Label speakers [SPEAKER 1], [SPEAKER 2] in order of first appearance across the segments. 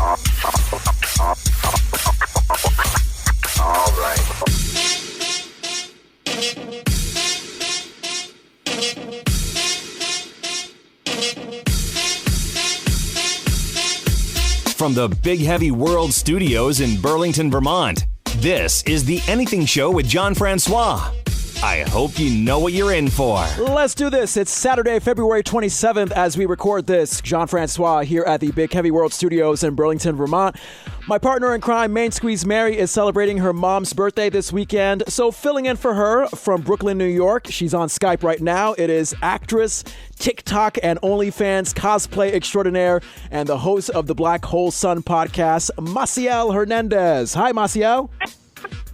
[SPEAKER 1] All right.
[SPEAKER 2] From the Big Heavy World Studios in Burlington, Vermont, this is The Anything Show with John Francois. I hope you know what you're in for.
[SPEAKER 3] Let's do this. It's Saturday, February 27th as we record this. John Francois here at the Big Heavy World Studios in Burlington, Vermont. My partner in crime, Main Squeeze Mary, is celebrating her mom's birthday this weekend. So filling in for her from Brooklyn, New York. She's on Skype right now. It is actress, TikTok, and OnlyFans cosplay extraordinaire and the host of the Black Hole Sun podcast, Maciel Hernandez. Hi, Maciel.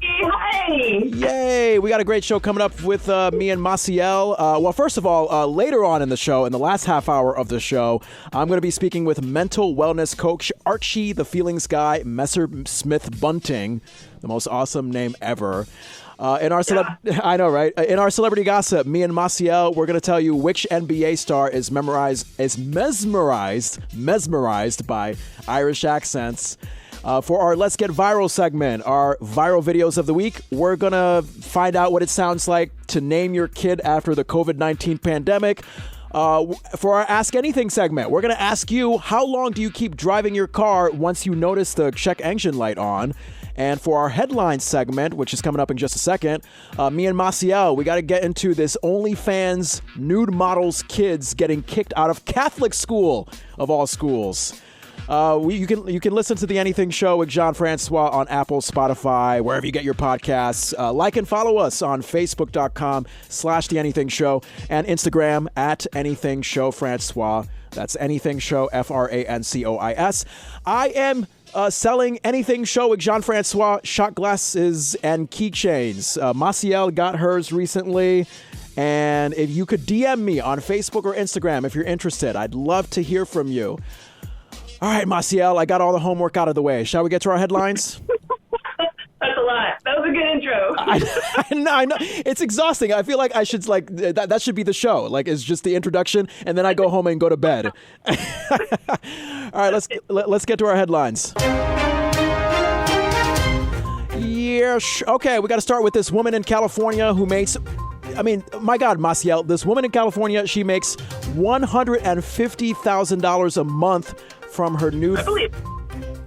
[SPEAKER 4] Hi.
[SPEAKER 3] Yay. We got a great show coming up with me and Maciel. Well, first of all, later on in the show, in the last half hour of the show, I'm going to be speaking with mental wellness coach Archie, the feelings guy, Messer-Smith Bunting, the most awesome name ever. I know, right? In our celebrity gossip, me and Maciel, we're going to tell you which NBA star is mesmerized by Irish accents. For our Let's Get Viral segment, our viral videos of the week, we're going to find out what it sounds like to name your kid after the COVID-19 pandemic. For our Ask Anything segment, we're going to ask you, how long do you keep driving your car once you notice the check engine light on? And for our headline segment, which is coming up in just a second, me and Maciel, we got to get into this OnlyFans nude models kids getting kicked out of Catholic school, of all schools. You can listen to The Anything Show with John Francois on Apple, Spotify, wherever you get your podcasts. Like and follow us on Facebook.com/The Anything Show and Instagram at Anything Show Francois. That's Anything Show, FRANCOIS. I am selling Anything Show with John Francois shot glasses and keychains. Maciel got hers recently. And if you could DM me on Facebook or Instagram if you're interested, I'd love to hear from you. All right, Maciel, I got all the homework out of the way. Shall we get to our headlines?
[SPEAKER 4] That's a lot. That was a good intro.
[SPEAKER 3] I know. It's exhausting. I feel like I should, that should be the show. Like, it's just the introduction, and then I go home and go to bed. All right, let's get to our headlines. Yes. Okay, we got to start with this woman in California who makes... my God, Maciel, this woman in California, she makes $150,000 a month from her nude...
[SPEAKER 4] I believe.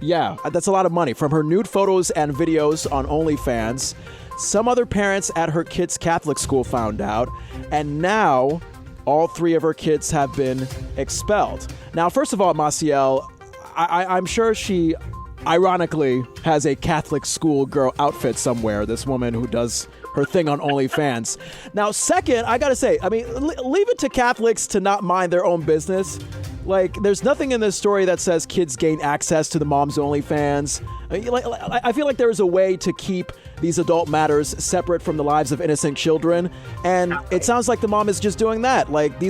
[SPEAKER 3] Yeah, that's a lot of money. From her nude photos and videos on OnlyFans. Some other parents at her kid's Catholic school found out, and now all three of her kids have been expelled. Now, first of all, Maciel, I'm sure she ironically has a Catholic school girl outfit somewhere, this woman who does her thing on OnlyFans. Now, second, I gotta say, leave it to Catholics to not mind their own business. Like, there's nothing in this story that says kids gain access to the mom's OnlyFans. I feel like there is a way to keep these adult matters separate from the lives of innocent children, and it sounds like the mom is just doing that. Like, I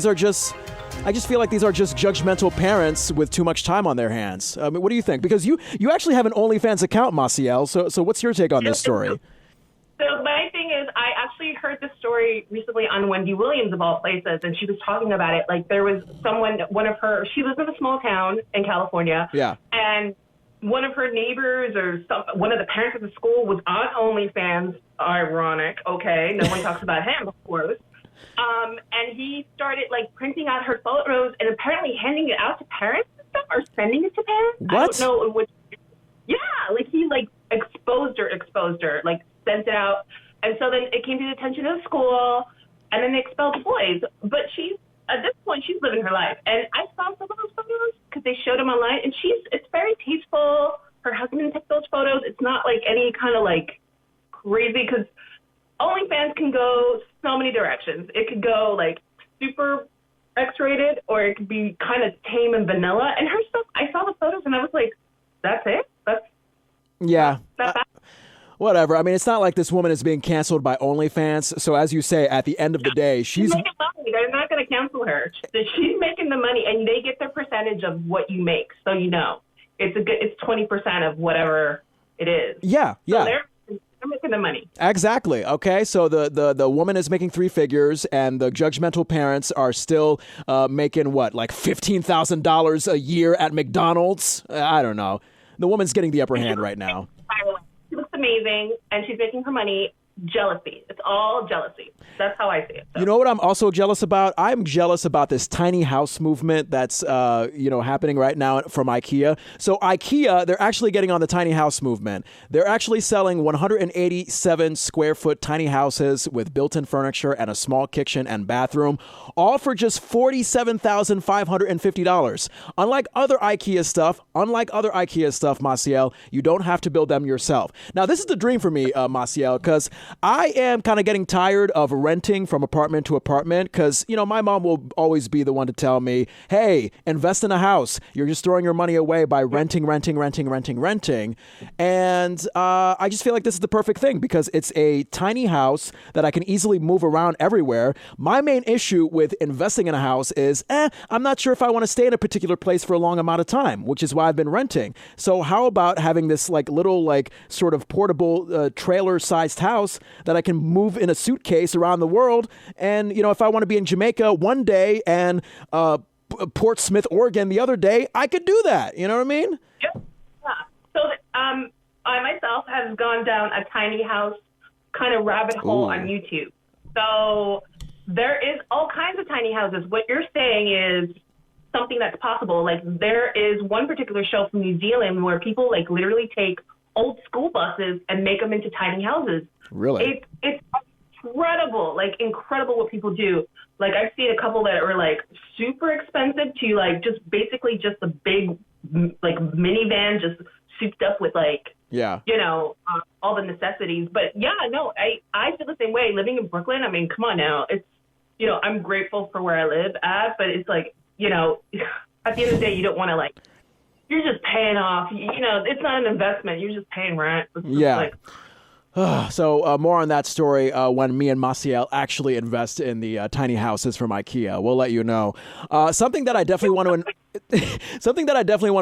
[SPEAKER 3] just feel like these are just judgmental parents with too much time on their hands. What do you think? Because you actually have an OnlyFans account, Maciel, so what's your take on this story?
[SPEAKER 4] So my thing is, I actually heard this story recently on Wendy Williams, of all places, and she was talking about it. Like, there was she lives in a small town in California.
[SPEAKER 3] Yeah.
[SPEAKER 4] And one of her neighbors one of the parents of the school was on OnlyFans. Ironic, okay? No one talks about him, of course. And he started, printing out her photos and apparently handing it out to parents and stuff, or sending it to parents.
[SPEAKER 3] What?
[SPEAKER 4] I don't know which. Yeah, he, exposed her, sent it out. And so then it came to the attention of the school, and then they expelled the boys. But at this point, she's living her life. And I saw some of those photos because they showed them online, and it's very tasteful. Her husband took those photos. It's not any kind of crazy, because OnlyFans can go so many directions. It could go super X-rated, or it could be kind of tame and vanilla. And her stuff, I saw the photos and I was like, that's it?
[SPEAKER 3] Whatever. It's not like this woman is being canceled by OnlyFans. So as you say, at the end of the day, she's
[SPEAKER 4] making money. They're not going to cancel her. She's making the money, and they get their percentage of what you make. So it's 20% of whatever it is.
[SPEAKER 3] Yeah.
[SPEAKER 4] So they're making the money.
[SPEAKER 3] Exactly. Okay. So the woman is making three figures, and the judgmental parents are still making what, $15,000 a year at McDonald's? I don't know. the woman's getting the upper hand right now.
[SPEAKER 4] She looks amazing, and she's making her money. Jealousy. It's all jealousy. That's how I see it. So.
[SPEAKER 3] You know what I'm also jealous about? I'm jealous about this tiny house movement that's happening right now from IKEA. So IKEA, they're actually getting on the tiny house movement. They're actually selling 187 square foot tiny houses with built-in furniture and a small kitchen and bathroom, all for just $47,550. Unlike other IKEA stuff, Maciel, you don't have to build them yourself. Now, this is the dream for me, Maciel, because I am kind of getting tired of renting from apartment to apartment because, my mom will always be the one to tell me, hey, invest in a house. You're just throwing your money away by renting. And I just feel like this is the perfect thing because it's a tiny house that I can easily move around everywhere. My main issue with investing in a house is, I'm not sure if I want to stay in a particular place for a long amount of time, which is why I've been renting. So how about having this little sort of portable trailer-sized house that I can move in a suitcase around the world. And, if I want to be in Jamaica one day and Portsmouth, Oregon the other day, I could do that. You know what I mean?
[SPEAKER 4] Yeah. So I myself have gone down a tiny house kind of rabbit hole on YouTube. So there is all kinds of tiny houses. What you're saying is something that's possible. Like there is one particular show from New Zealand where people literally take old school buses and make them into tiny houses.
[SPEAKER 3] Really?
[SPEAKER 4] It's incredible what people do. I've seen a couple that are super expensive to just the big minivan just souped up with all the necessities. But yeah, no, I feel the same way. Living in Brooklyn, I mean, come on now. It's I'm grateful for where I live at, but it's at the end of the day, you don't want to you're just paying off. It's not an investment. You're just paying rent. It's just
[SPEAKER 3] So more on that story when me and Maciel actually invest in the tiny houses from IKEA. We'll let you know. Something that I definitely want to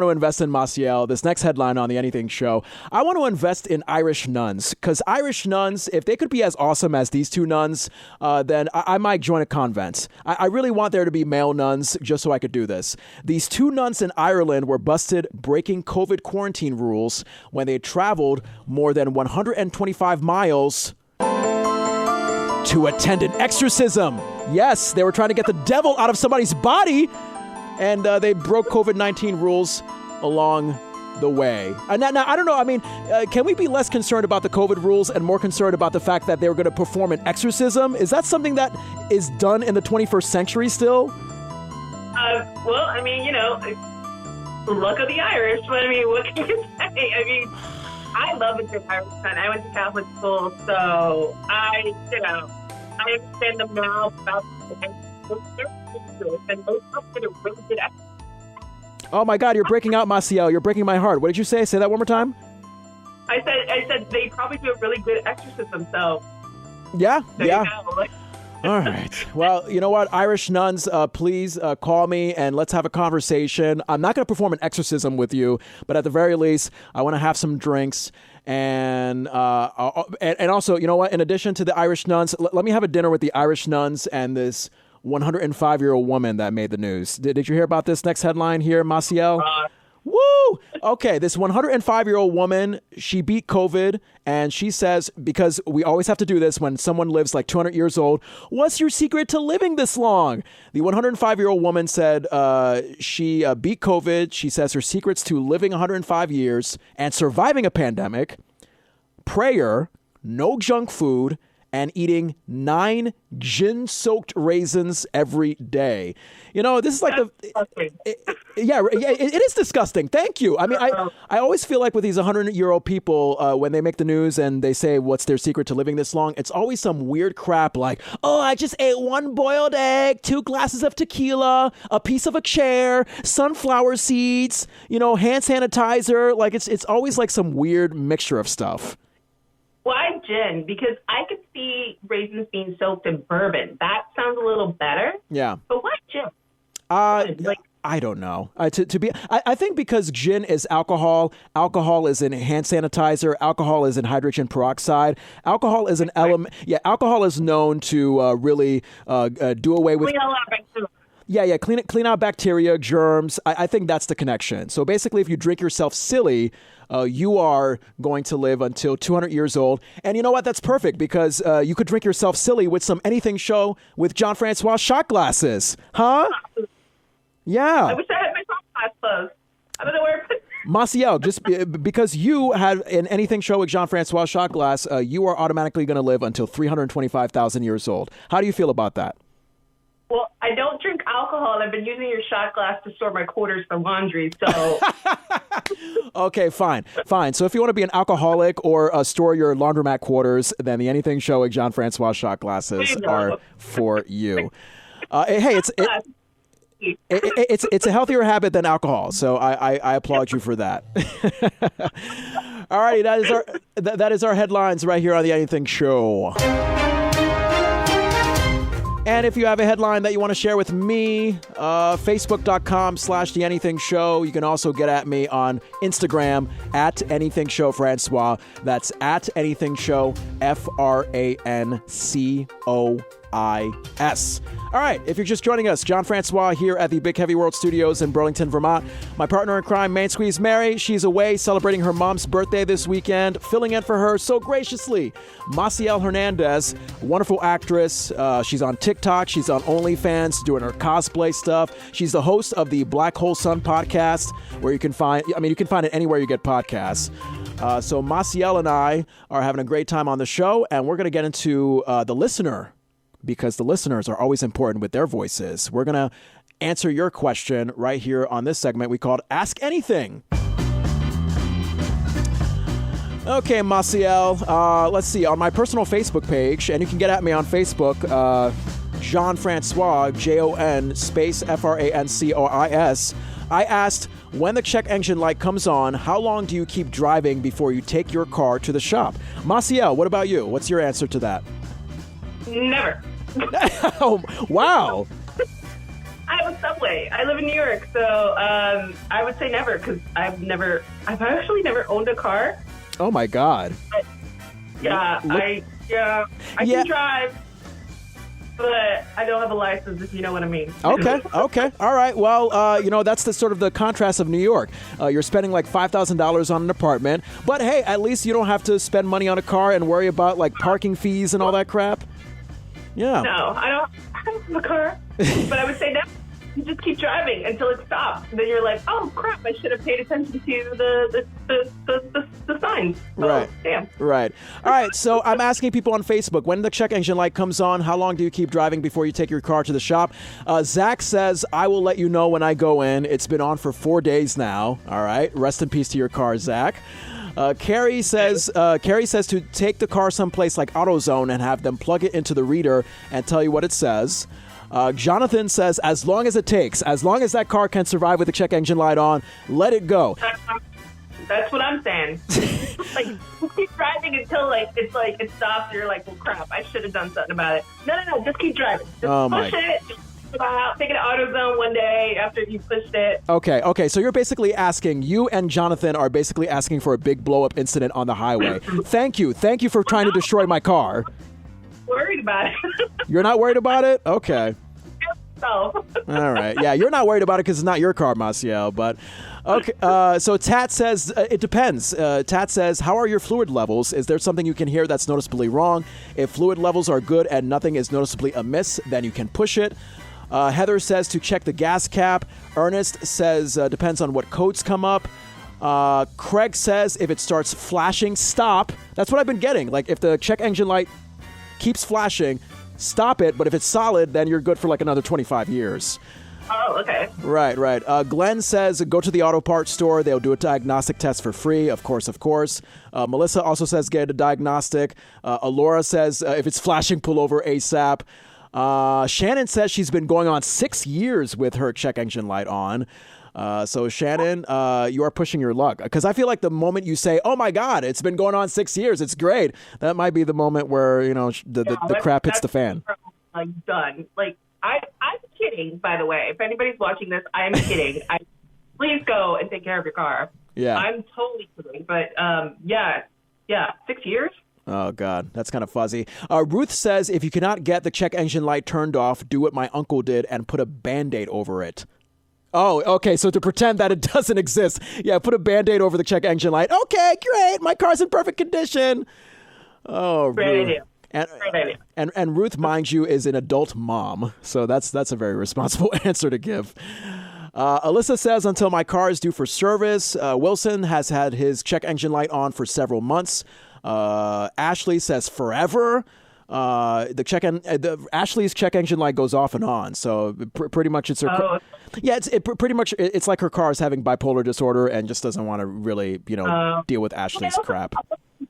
[SPEAKER 3] invest in, Maciel. This next headline on the Anything Show. I want to invest in Irish nuns because Irish nuns, if they could be as awesome as these two nuns, then I might join a convent. I really want there to be male nuns just so I could do this. These two nuns in Ireland were busted breaking COVID quarantine rules when they traveled more than 125 miles to attend an exorcism. Yes, they were trying to get the devil out of somebody's body. And they broke COVID-19 rules along the way. Now, I don't know. I mean, can we be less concerned about the COVID rules and more concerned about the fact that they were going to perform an exorcism? Is that something that is done in the 21st century still?
[SPEAKER 4] Well, I mean, the luck of the Irish. But I mean, what can you say? I mean, I love a good Irish son. I went to Catholic school, so I understand them now about
[SPEAKER 3] Oh my God, you're breaking out, Maciel. You're breaking my heart. What did you say? Say that one more time.
[SPEAKER 4] I said they probably do a really good exorcism, so
[SPEAKER 3] yeah.
[SPEAKER 4] You
[SPEAKER 3] All right. Well, you know what? Irish nuns, please call me and let's have a conversation. I'm not going to perform an exorcism with you, but at the very least, I want to have some drinks. And also, you know what? In addition to the Irish nuns, let me have a dinner with the Irish nuns and this 105-year-old woman that made the news. Did you hear about this next headline here, Maciel? Woo! Okay, this 105-year-old woman, she beat COVID, and she says, because we always have to do this when someone lives 200 years old, what's your secret to living this long? The 105-year-old woman said she beat COVID. She says her secrets to living 105 years and surviving a pandemic: prayer, no junk food, and eating 9 gin-soaked raisins every day. This is it is disgusting. Thank you. I mean, I always feel like with these 100-year-old people, when they make the news and they say what's their secret to living this long, it's always some weird crap like, oh, I just ate 1 boiled egg, 2 glasses of tequila, a piece of a chair, sunflower seeds, hand sanitizer. It's always some weird mixture of stuff.
[SPEAKER 4] Why gin? Because I could see raisins being soaked in bourbon. That sounds a little better.
[SPEAKER 3] Yeah.
[SPEAKER 4] But why gin?
[SPEAKER 3] I don't know. I think because gin is alcohol. Alcohol is in hand sanitizer. Alcohol is in hydrogen peroxide. Alcohol is an element. Yeah, alcohol is known to really do away with. Yeah. Clean out bacteria, germs. I think that's the connection. So basically, if you drink yourself silly, you are going to live until 200 years old. And you know what? That's perfect because you could drink yourself silly with some Anything Show with John Francois shot glasses. Huh? Yeah.
[SPEAKER 4] I wish I had my shot glass closed. I don't know where I put
[SPEAKER 3] Maciel, just because you had an Anything Show with Jean Francois shot glass, you are automatically going to live until 325,000 years old. How do you feel about that?
[SPEAKER 4] Well, I don't drink alcohol, and I've been using your shot glass to store my quarters for laundry, so...
[SPEAKER 3] Okay, fine. So if you want to be an alcoholic or store your laundromat quarters, then the Anything Show with Jean Francois shot glasses are for you. Hey, it's a healthier habit than alcohol, so I applaud you for that. All righty, that is our headlines right here on the Anything Show. And if you have a headline that you want to share with me, Facebook.com/The Anything Show. You can also get at me on Instagram at Anything Show Francois. That's at Anything Show FRANCOIS. All right, if you're just joining us, John Francois here at the Big Heavy World Studios in Burlington, Vermont. My partner in crime, Main Squeeze Mary, she's away celebrating her mom's birthday this weekend. Filling in for her so graciously, Maciel Hernandez, wonderful actress. She's on TikTok. She's on OnlyFans doing her cosplay stuff. She's the host of the Black Hole Sun podcast, where you can find it anywhere you get podcasts. So Maciel and I are having a great time on the show, and we're going to get into the listener, because the listeners are always important with their voices. We're going to answer your question right here on this segment we called Ask Anything. Okay, Maciel, let's see. On my personal Facebook page, and you can get at me on Facebook, Jean Francois, JON space FRANCOIS, I asked, when the check engine light comes on, how long do you keep driving before you take your car to the shop? Maciel, what about you? What's your answer to that?
[SPEAKER 4] Never.
[SPEAKER 3] Oh, wow.
[SPEAKER 4] I have a Subway. I live in New York, so I would say never, because I've actually never owned a car.
[SPEAKER 3] Oh my God.
[SPEAKER 4] But, I can drive, but I don't have a license, if you know what I mean.
[SPEAKER 3] Okay. All right. Well, that's the sort of the contrast of New York. You're spending like $5,000 on an apartment, but hey, at least you don't have to spend money on a car and worry about like parking fees and all that crap. Yeah.
[SPEAKER 4] No, I don't have a car, but I would say never. You just keep driving until it stops. And then you're like, oh, crap, I should have paid attention to the signs.
[SPEAKER 3] Right.
[SPEAKER 4] Oh, damn.
[SPEAKER 3] Right. All right, so I'm asking people on Facebook, when the check engine light comes on, how long do you keep driving before you take your car to the shop? Zach says, I will let you know when I go in. It's been on for 4 days now. All right. Rest in peace to your car, Zach. Carrie says to take the car someplace like AutoZone and have them plug it into the reader and tell you what it says. Jonathan says, as long as it takes, as long as that car can survive with the check engine light on, let it go.
[SPEAKER 4] That's what I'm saying. Like, keep driving until it stops. And you're like, well, crap, I should have done something about it. No, just keep driving. Just push it. Take it to AutoZone one day after you pushed it.
[SPEAKER 3] Okay. So you and Jonathan are basically asking for a big blow-up incident on the highway. Thank you for trying to destroy my car.
[SPEAKER 4] Worried about it.
[SPEAKER 3] You're not worried about it? Okay.
[SPEAKER 4] No.
[SPEAKER 3] All right. Yeah, you're not worried about it because it's not your car, Maciel. But okay. So Tat says it depends. Tat says, how are your fluid levels? Is there something you can hear that's noticeably wrong? If fluid levels are good and nothing is noticeably amiss, then you can push it. Heather says to check the gas cap. Ernest says depends on what codes come up. Craig says if it starts flashing, stop. That's what I've been getting. Like if the check engine light keeps flashing, stop it. But if it's solid, then you're good for like another 25 years.
[SPEAKER 4] Oh, okay.
[SPEAKER 3] Right. Glenn says go to the auto parts store. They'll do a diagnostic test for free. Of course. Melissa also says get a diagnostic. Alora says if it's flashing, pull over ASAP. Shannon says she's been going on 6 years with her check engine light on. So Shannon, you are pushing your luck, because I feel like the moment you say, "Oh my God, it's been going on 6 years, it's great," that might be the moment where the crap hits the fan.
[SPEAKER 4] Like done. Like I'm kidding. By the way, if anybody's watching this, I am kidding. Please go and take care of your car.
[SPEAKER 3] Yeah,
[SPEAKER 4] I'm totally kidding. But yeah, 6 years.
[SPEAKER 3] Oh, God. That's kind of fuzzy. Ruth says, if you cannot get the check engine light turned off, do what my uncle did and put a Band-Aid over it. Oh, okay. So to pretend that it doesn't exist. Yeah, put a Band-Aid over the check engine light. Okay, great. My car's in perfect condition. Oh,
[SPEAKER 4] Great
[SPEAKER 3] Ruth.
[SPEAKER 4] idea.
[SPEAKER 3] And Ruth, mind you, is an adult mom. So that's a very responsible answer to give. Alyssa says, until my car is due for service. Wilson has had his check engine light on for several months. Ashley says forever. Ashley's check engine light goes off and on. So pretty much it's her. Pretty much it's like her car is having bipolar disorder and just doesn't want to really, deal with Ashley's crap.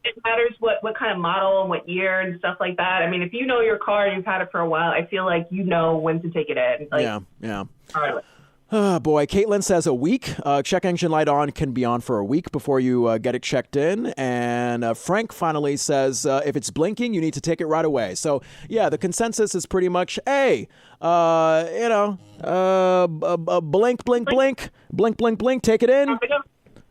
[SPEAKER 4] It matters what kind of model and what year and stuff like that. I mean, if you know your car and you've had it for a while, I feel like you know when to take it in.
[SPEAKER 3] Yeah.
[SPEAKER 4] All right.
[SPEAKER 3] Oh, boy. Caitlin says a week. Check engine light on can be on for a week before you get it checked in. And Frank finally says if it's blinking, you need to take it right away. So, yeah, the consensus is pretty much, hey, blink, blink, blink, blink, blink, blink, take it in.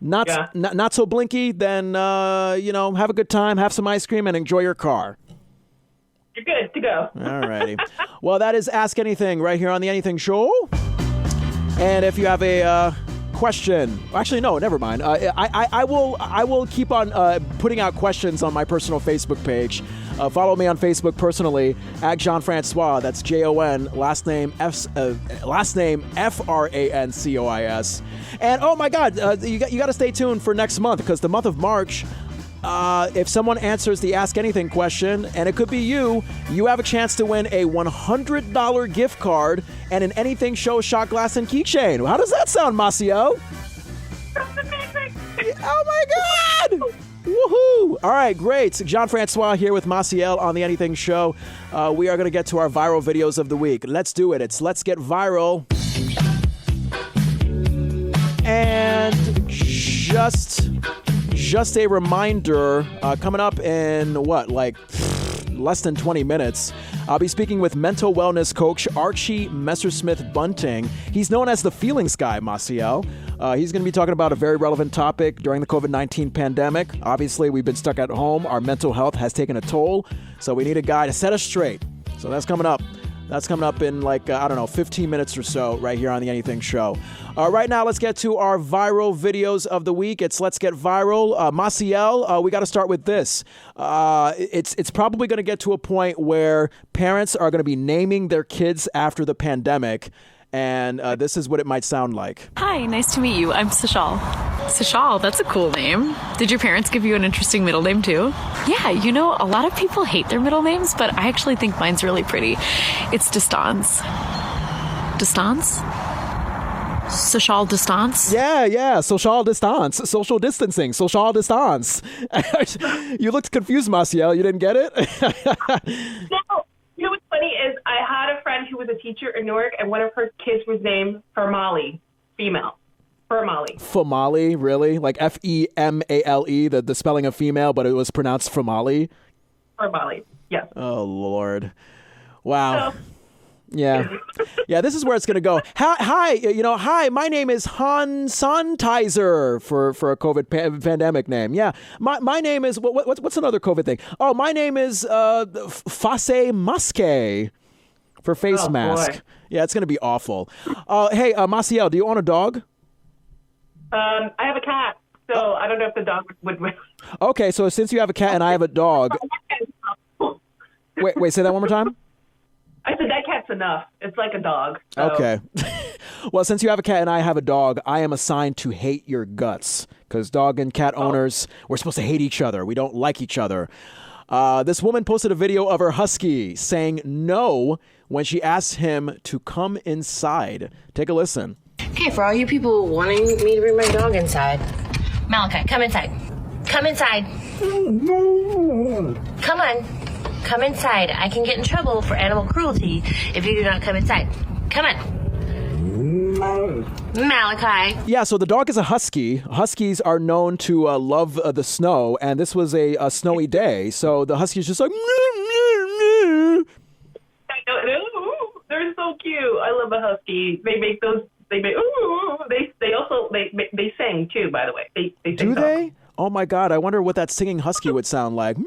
[SPEAKER 3] Not so blinky, then, have a good time, have some ice cream, and enjoy your car.
[SPEAKER 4] You're good to go.
[SPEAKER 3] All righty. Well, that is Ask Anything right here on The Anything Show. And if you have a question, actually, no, never mind. I will keep on putting out questions on my personal Facebook page. Follow me on Facebook personally at Jean Francois. That's Jon, last name Francois. And oh my God, you got to stay tuned for next month because the month of March. If someone answers the Ask Anything question, and it could be you have a chance to win a $100 gift card and an Anything Show shot glass and keychain. How does that sound, Maciel?
[SPEAKER 4] That's amazing.
[SPEAKER 3] Oh, my God. Woohoo. All right, great. Jean Francois here with Maciel on The Anything Show. We are going to get to our viral videos of the week. Let's do it. It's Let's Get Viral. And just a reminder, coming up in less than 20 minutes, I'll be speaking with mental wellness coach Archie Messersmith Bunting. He's known as the Feelings Guy, Maciel. He's going to be talking about a very relevant topic during the COVID-19 pandemic. Obviously, we've been stuck at home. Our mental health has taken a toll, so we need a guy to set us straight. So that's coming up. That's coming up in 15 minutes or so right here on The Anything Show. Right now, let's get to our viral videos of the week. It's Let's Get Viral. Maciel, we got to start with this. It's probably going to get to a point where parents are going to be naming their kids after the pandemic. And this is what it might sound like.
[SPEAKER 1] Hi, nice to meet you. I'm Sashal. Sashal, that's a cool name. Did your parents give you an interesting middle name too? Yeah, a lot of people hate their middle names, but I actually think mine's really pretty. It's Distance. Distance? Social distance?
[SPEAKER 3] Yeah. Social distance. Social distancing. Social distance. You looked confused, Maciel. You didn't get it?
[SPEAKER 4] No. You know what's funny is I had a friend who was a teacher in Newark, and one of her kids was named Fermali, female. Fermali.
[SPEAKER 3] Femali, really? Like Female, the spelling of female, but it was pronounced Fermali?
[SPEAKER 4] Fermali, yes.
[SPEAKER 3] Oh, Lord. Wow.
[SPEAKER 4] So,
[SPEAKER 3] yeah. Yeah, this is where it's going to go. Hi, my name is Han Sanitizer for a COVID pandemic name. Yeah. My name is, what's another COVID thing? Oh, my name is Face Masque for face mask.
[SPEAKER 4] Boy.
[SPEAKER 3] Yeah, it's going to be awful. Hey, Maciel, do you own a dog?
[SPEAKER 4] I have a cat, so I don't know if the dog would.
[SPEAKER 3] Okay, so since you have a cat and I have a dog. Wait, say that one more time?
[SPEAKER 4] I said that cat's enough. It's like a dog. So.
[SPEAKER 3] Okay. Well, since you have a cat and I have a dog, I am assigned to hate your guts because dog and cat owners, we're supposed to hate each other. We don't like each other. This woman posted a video of her husky saying no when she asked him to come inside. Take a listen.
[SPEAKER 5] Okay, for all you people wanting me to bring my dog inside, Malachi, come inside. Come inside. Come on. Come inside. I can get in trouble for animal cruelty if you do not come inside. Come on. Malachi.
[SPEAKER 3] Yeah, so the dog is a husky. Huskies are known to love the snow, and this was a snowy day, so the husky's just like...
[SPEAKER 4] I know. They're so cute. I love a husky. They make those... They also sing too, by the way. They sing
[SPEAKER 3] Do they? Oh my God, I wonder what that singing husky would sound like.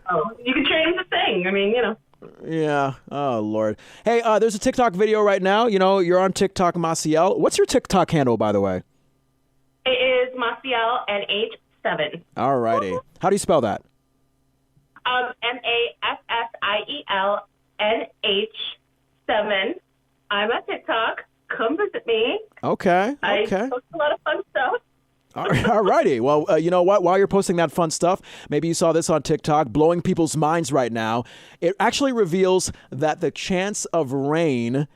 [SPEAKER 4] Oh, you can train him to sing. I mean, you know.
[SPEAKER 3] Yeah. Oh, Lord. Hey, there's a TikTok video right now. You know, you're on TikTok, Maciel. What's your TikTok handle, by the way?
[SPEAKER 4] It is Maciel NH7.
[SPEAKER 3] All righty. How do you spell that?
[SPEAKER 4] MASSIELNH7. I'm on TikTok. Come visit me.
[SPEAKER 3] Okay.
[SPEAKER 4] I post a lot of fun stuff.
[SPEAKER 3] All righty. Well, you know what? While you're posting that fun stuff, maybe you saw this on TikTok, blowing people's minds right now. It actually reveals that the chance of rain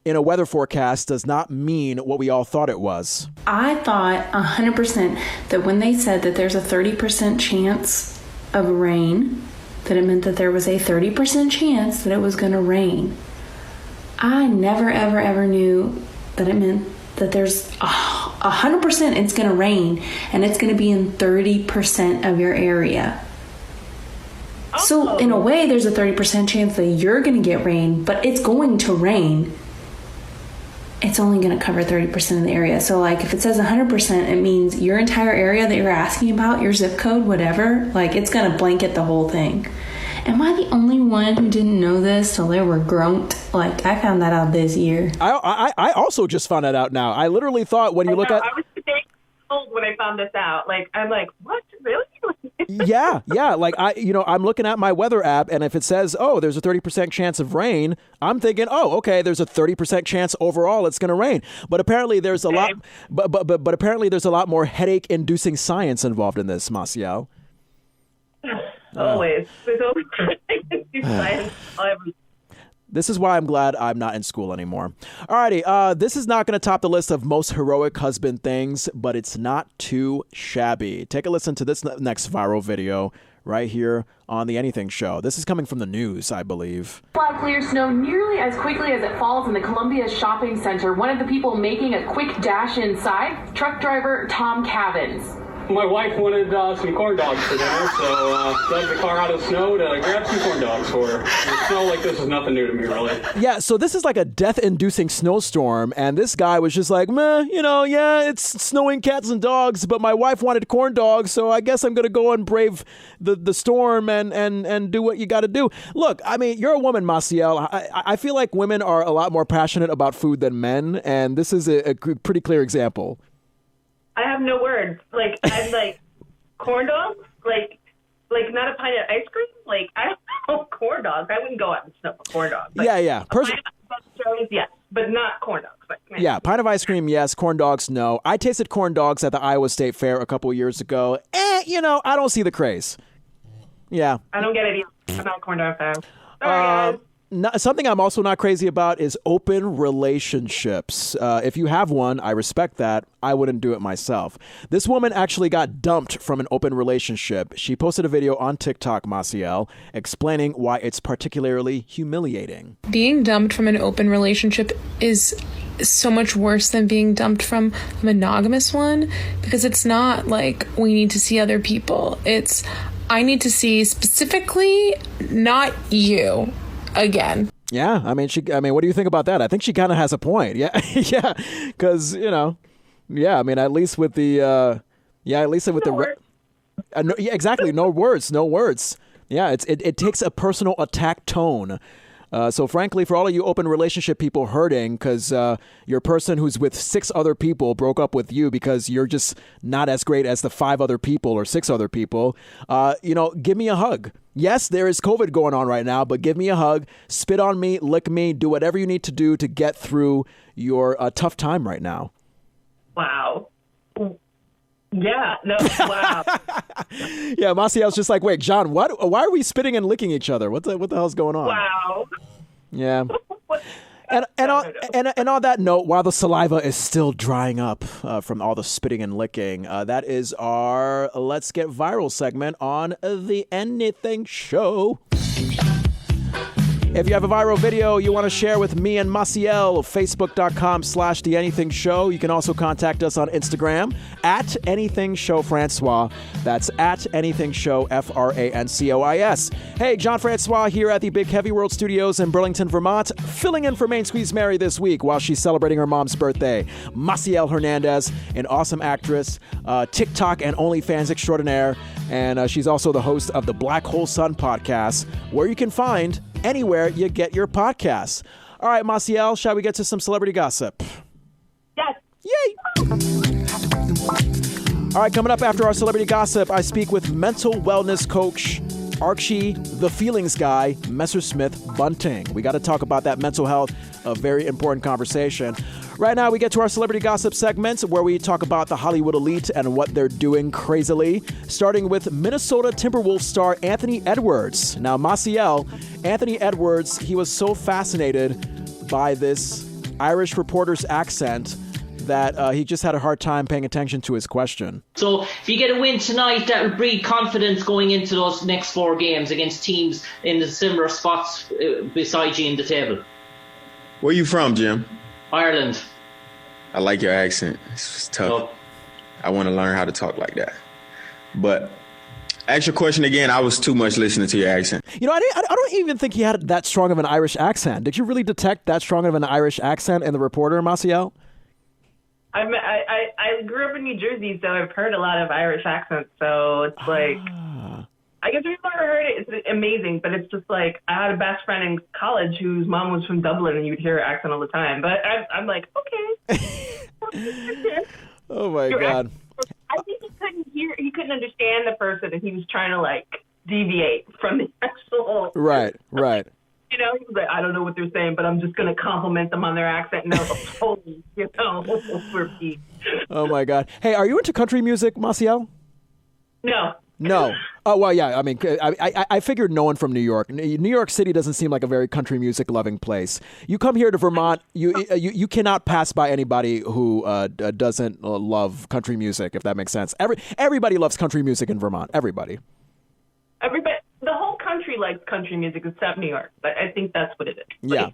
[SPEAKER 3] in a weather forecast does not mean what we all thought it was.
[SPEAKER 6] I thought 100% that when they said that there's a 30% chance of rain, that it meant that there was a 30% chance that it was going to rain. I never, ever, ever knew that it meant that there's 100% it's going to rain, and it's going to be in 30% of your area. Oh. So in a way, there's a 30% chance that you're going to get rain, but it's going to rain. It's only going to cover 30% of the area. So like if it says 100%, it means your entire area that you're asking about, your zip code, whatever, like it's going to blanket the whole thing. Am I the only one who didn't know this till they were grown? Like, I found that out this year.
[SPEAKER 3] I also just found that out now. I literally thought when you look at...
[SPEAKER 4] I was today old when I found this out. Like, I'm like, what? Really?
[SPEAKER 3] Yeah. Like, I'm looking at my weather app, and if it says, oh, there's a 30% chance of rain, I'm thinking, oh, okay, there's a 30% chance overall it's going to rain. But apparently there's a lot... But apparently there's a lot more headache-inducing science involved in this, Maciel.
[SPEAKER 4] Always. There's always science.
[SPEAKER 3] This is why I'm glad I'm not in school anymore. Alrighty, this is not going to top the list of most heroic husband things, but it's not too shabby. Take a listen to this next viral video right here on The Anything Show. This is coming from the news, I believe.
[SPEAKER 7] Cloud clears snow nearly as quickly as it falls in the Columbia Shopping Center. One of the people making a quick dash inside, truck driver Tom Cavins.
[SPEAKER 8] My wife wanted some corn dogs for dinner, so dug the car out of the snow to grab some corn dogs for her. A snow like this is nothing new to me, really.
[SPEAKER 3] Yeah, so this is like a death-inducing snowstorm, and this guy was just like, meh, yeah, it's snowing cats and dogs, but my wife wanted corn dogs, so I guess I'm going to go and brave the storm and do what you got to do. Look, I mean, you're a woman, Maciel. I feel like women are a lot more passionate about food than men, and this is a pretty clear example.
[SPEAKER 4] I have no words. Like, I'm like, corn dogs? Like not a pint of ice cream? Like, I don't know, corn dogs. I wouldn't go out and snow a corn dog. But
[SPEAKER 3] yeah.
[SPEAKER 4] Yes, but not corn dogs. Like,
[SPEAKER 3] yeah, pint of ice cream, yes. Corn dogs, no. I tasted corn dogs at the Iowa State Fair a couple years ago. I don't see the craze. Yeah.
[SPEAKER 4] I don't get it either. I'm not a corn dog fan. Sorry, guys.
[SPEAKER 3] Something I'm also not crazy about is open relationships. If you have one, I respect that. I wouldn't do it myself. This woman actually got dumped from an open relationship. She posted a video on TikTok, Maciel, explaining why it's particularly humiliating.
[SPEAKER 9] Being dumped from an open relationship is so much worse than being dumped from a monogamous one, because it's not like we need to see other people. It's I need to see specifically not you. Again.
[SPEAKER 3] Yeah, I mean, what do you think about that? I think she kind of has a point. Yeah, yeah, because I mean, at least with the, exactly, no words. Yeah, it takes a personal attack tone. So frankly, for all of you open relationship people hurting because your person who's with 6 other people broke up with you because you're just not as great as the 5 other people or 6 other people, give me a hug. Yes, there is COVID going on right now, but give me a hug, spit on me, lick me, do whatever you need to do to get through your tough time right now.
[SPEAKER 4] Wow. Yeah, no, wow.
[SPEAKER 3] Yeah, Maciel's just like, wait, John, what? Why are we spitting and licking each other? What the hell's going on?
[SPEAKER 4] Wow.
[SPEAKER 3] Yeah. And on that note, while the saliva is still drying up from all the spitting and licking, that is our Let's Get Viral segment on The Anything Show. If you have a viral video you want to share with me and Maciel, facebook.com/The Anything Show. You can also contact us on Instagram at Anything Show Francois. That's at Anything Show FRANCOIS. Hey, John Francois here at the Big Heavy World Studios in Burlington, Vermont, filling in for Main Squeeze Mary this week while she's celebrating her mom's birthday. Maciel Hernandez, an awesome actress, TikTok and OnlyFans extraordinaire, and she's also the host of the Black Hole Sun podcast, where you can find anywhere you get your podcasts. All right, Maciel, shall we get to some celebrity gossip?
[SPEAKER 4] Yes.
[SPEAKER 3] Yay! All right, coming up after our celebrity gossip, I speak with mental wellness coach Archie, the feelings guy, Messersmith Bunting. We got to talk about that mental health, a very important conversation. Right now, we get to our celebrity gossip segment where we talk about the Hollywood elite and what they're doing crazily, starting with Minnesota Timberwolves star Anthony Edwards. Now, Maciel, Anthony Edwards, he was so fascinated by this Irish reporter's accent that he just had a hard time paying attention to his question.
[SPEAKER 10] So if you get a win tonight, that will breed confidence going into those next 4 games against teams in the similar spots beside you in the table.
[SPEAKER 11] Where you from, Jim?
[SPEAKER 10] Ireland.
[SPEAKER 11] I like your accent. It's tough.
[SPEAKER 10] Oh.
[SPEAKER 11] I want to learn how to talk like that. But ask your question again. I was too much listening to your accent.
[SPEAKER 3] You know, I don't even think he had that strong of an Irish accent. Did you really detect that strong of an Irish accent in the reporter, Maciel?
[SPEAKER 4] I grew up in New Jersey, so I've heard a lot of Irish accents. So it's like, I guess we've never heard it. It's amazing, but it's just like I had a best friend in college whose mom was from Dublin, and you'd hear her accent all the time. But I'm like, okay.
[SPEAKER 3] Oh my God.
[SPEAKER 4] I think he couldn't understand the person, and he was trying to like deviate from the actual.
[SPEAKER 3] Right.
[SPEAKER 4] You know, he was like, I don't know what they're saying, but I'm just going to compliment them on their accent. And I was like, totally, you know, repeat.
[SPEAKER 3] Oh, my God. Hey, are you into country music, Maciel?
[SPEAKER 4] No.
[SPEAKER 3] Oh, well, yeah. I mean, I figured no one from New York. New York City doesn't seem like a very country music loving place. You come here to Vermont, you cannot pass by anybody who doesn't love country music, if that makes sense. Everybody loves country music in Vermont. Everybody.
[SPEAKER 4] The whole country likes country music except New York. But I think that's what it is.
[SPEAKER 3] Yeah.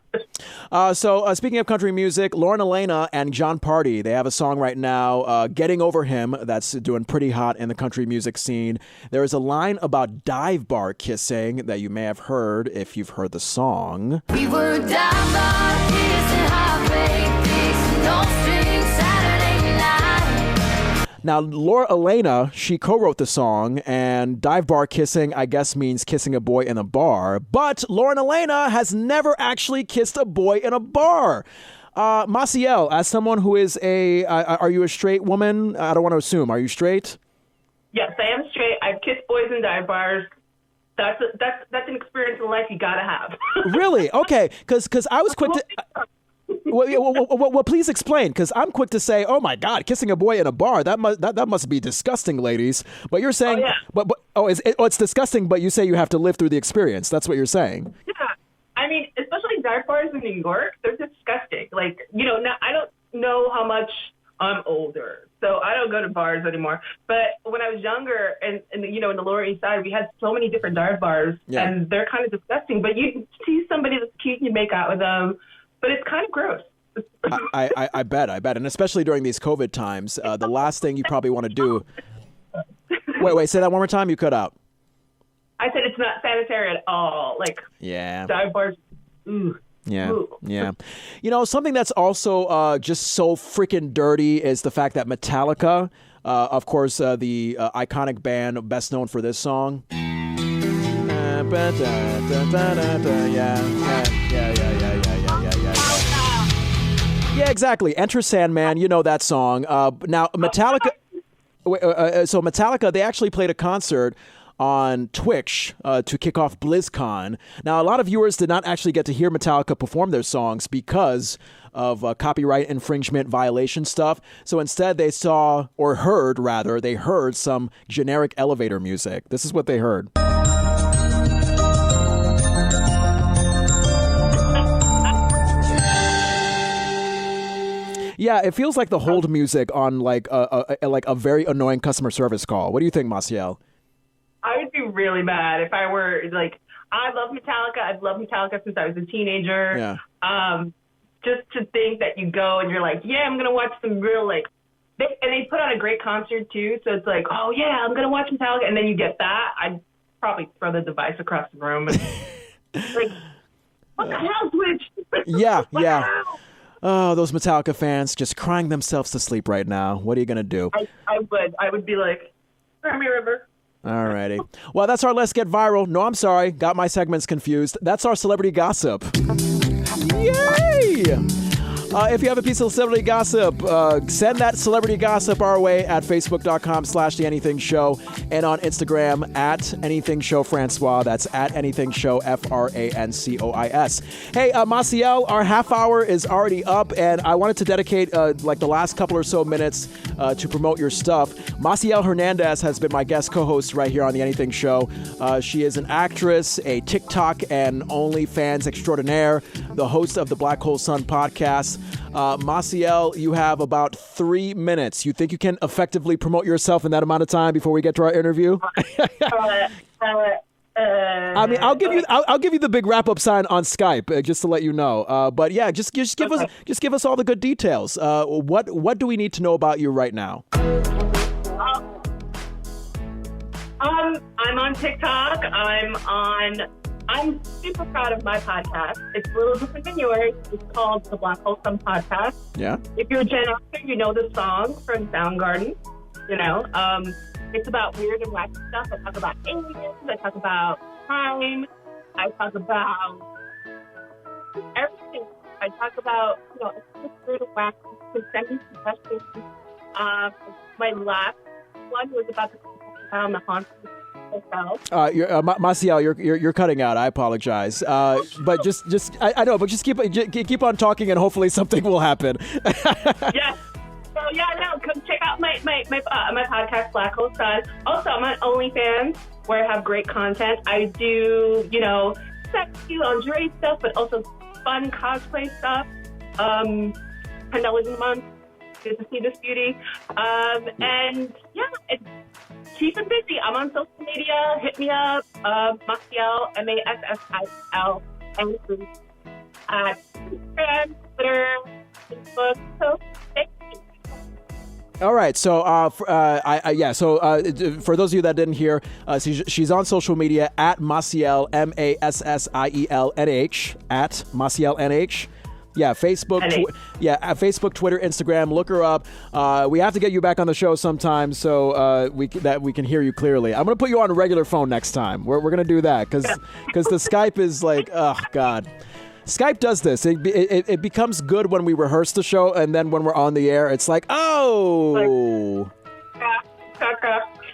[SPEAKER 3] So speaking of country music, Lauren Elena and John Party, they have a song right now, Getting Over Him, that's doing pretty hot in the country music scene. There is a line about dive bar kissing that you may have heard if you've heard the song. We were dive bar kissing, heartbreak, kissing, no strings, Saturday night. Now, Laura Elena, she co-wrote the song, and dive bar kissing, I guess, means kissing a boy in a bar. But Lauren Elena has never actually kissed a boy in a bar. Maciel, as someone who is are you a straight woman? I don't want to assume. Are you straight?
[SPEAKER 4] Yes, I am straight. I've kissed boys in dive bars. That's an experience in life you gotta have. Really? Okay, because I was quick to. Well, please explain, because I'm quick to say, "Oh my God, kissing a boy in a bar, that must be disgusting, ladies." But you're saying, it's disgusting, but you say you have to live through the experience. That's what you're saying. Yeah, I mean, especially dive bars in New York, they're disgusting. Like, you know, I don't know how much I'm older, so I don't go to bars anymore. But when I was younger, and you know, in the Lower East Side, we had so many different dive bars, and they're kind of disgusting. But you see somebody that's cute, you make out with them. But it's kind of gross. I bet. And especially during these COVID times, the last thing you probably want to do... Wait, say that one more time. You cut out. I said it's not sanitary at all. Like, dive bars, ooh. Yeah. You know, something that's also just so freaking dirty is the fact that Metallica, of course, the iconic band best known for this song... Yeah, exactly. Enter Sandman. You know that song. Now, Metallica. So Metallica, they actually played a concert on Twitch to kick off BlizzCon. Now, a lot of viewers did not actually get to hear Metallica perform their songs because of copyright infringement violation stuff. So instead, they heard some generic elevator music. This is what they heard. Yeah, it feels like the hold music on like a very annoying customer service call. What do you think, Maciel? I would be really mad if I were like, I love Metallica. I've loved Metallica since I was a teenager.
[SPEAKER 3] Yeah.
[SPEAKER 4] Just to think that you go and you're like, yeah, I'm going to watch some real, like, they put on a great concert, too. So it's like, oh, yeah, I'm going to watch Metallica. And then you get that. I'd probably throw the device across the room. And, like, what the hell, Twitch?
[SPEAKER 3] Yeah. Oh, those Metallica fans just crying themselves to sleep right now. What are you going to do?
[SPEAKER 4] I would be like, Grammy River.
[SPEAKER 3] All righty. Well, that's our Let's Get Viral. No, I'm sorry. Got my segments confused. That's our celebrity gossip. Yay! If you have a piece of celebrity gossip, send that celebrity gossip our way at facebook.com/theanythingshow and on Instagram at anythingshowfrancois. That's at anythingshow, FRANCOIS. Hey, Maciel, our half hour is already up, and I wanted to dedicate like the last couple or so minutes to promote your stuff. Maciel Hernandez has been my guest co-host right here on The Anything Show. She is an actress, a TikTok and OnlyFans extraordinaire, the host of the Black Hole Sun podcast. Maciel, you have about 3 minutes. You think you can effectively promote yourself in that amount of time before we get to our interview? I mean, I'll give you the big wrap up sign on Skype just to let you know. But yeah, just give us all the good details. What do we need to know about you right now?
[SPEAKER 4] I'm on TikTok. I'm super proud of my podcast. It's a little different than yours. It's called the Black Hole Sun Podcast.
[SPEAKER 3] Yeah.
[SPEAKER 4] If you're a Gen Xer, you know the song from Soundgarden. You know, it's about weird and wacky stuff. I talk about aliens. I talk about crime. I talk about everything. I talk about, it's weird and wacky. You can send me some questions. My last one was about the haunted.
[SPEAKER 3] Maciel, you're cutting out. I apologize. But I know, but just keep on talking, and hopefully something will happen.
[SPEAKER 4] Yes. So come check out my podcast, Black Hole Sun. Also, I'm on OnlyFans, where I have great content. I do, sexy lingerie stuff, but also fun cosplay stuff. $10 a month. Good to see this beauty. And it's keeping busy. I'm on social media. Hit me up. Maciel, Massiel, and at Instagram, Twitter, Facebook. So thank you.
[SPEAKER 3] All right. So, for those of you that didn't hear, she's on social media at Maciel, MASSIELNH, at MacielNH. Yeah, Facebook, Facebook, Twitter, Instagram. Look her up. We have to get you back on the show sometime so we can hear you clearly. I'm gonna put you on a regular phone next time. We're gonna do that because the Skype is like, oh God, Skype does this. It becomes good when we rehearse the show, and then when we're on the air, it's like, oh.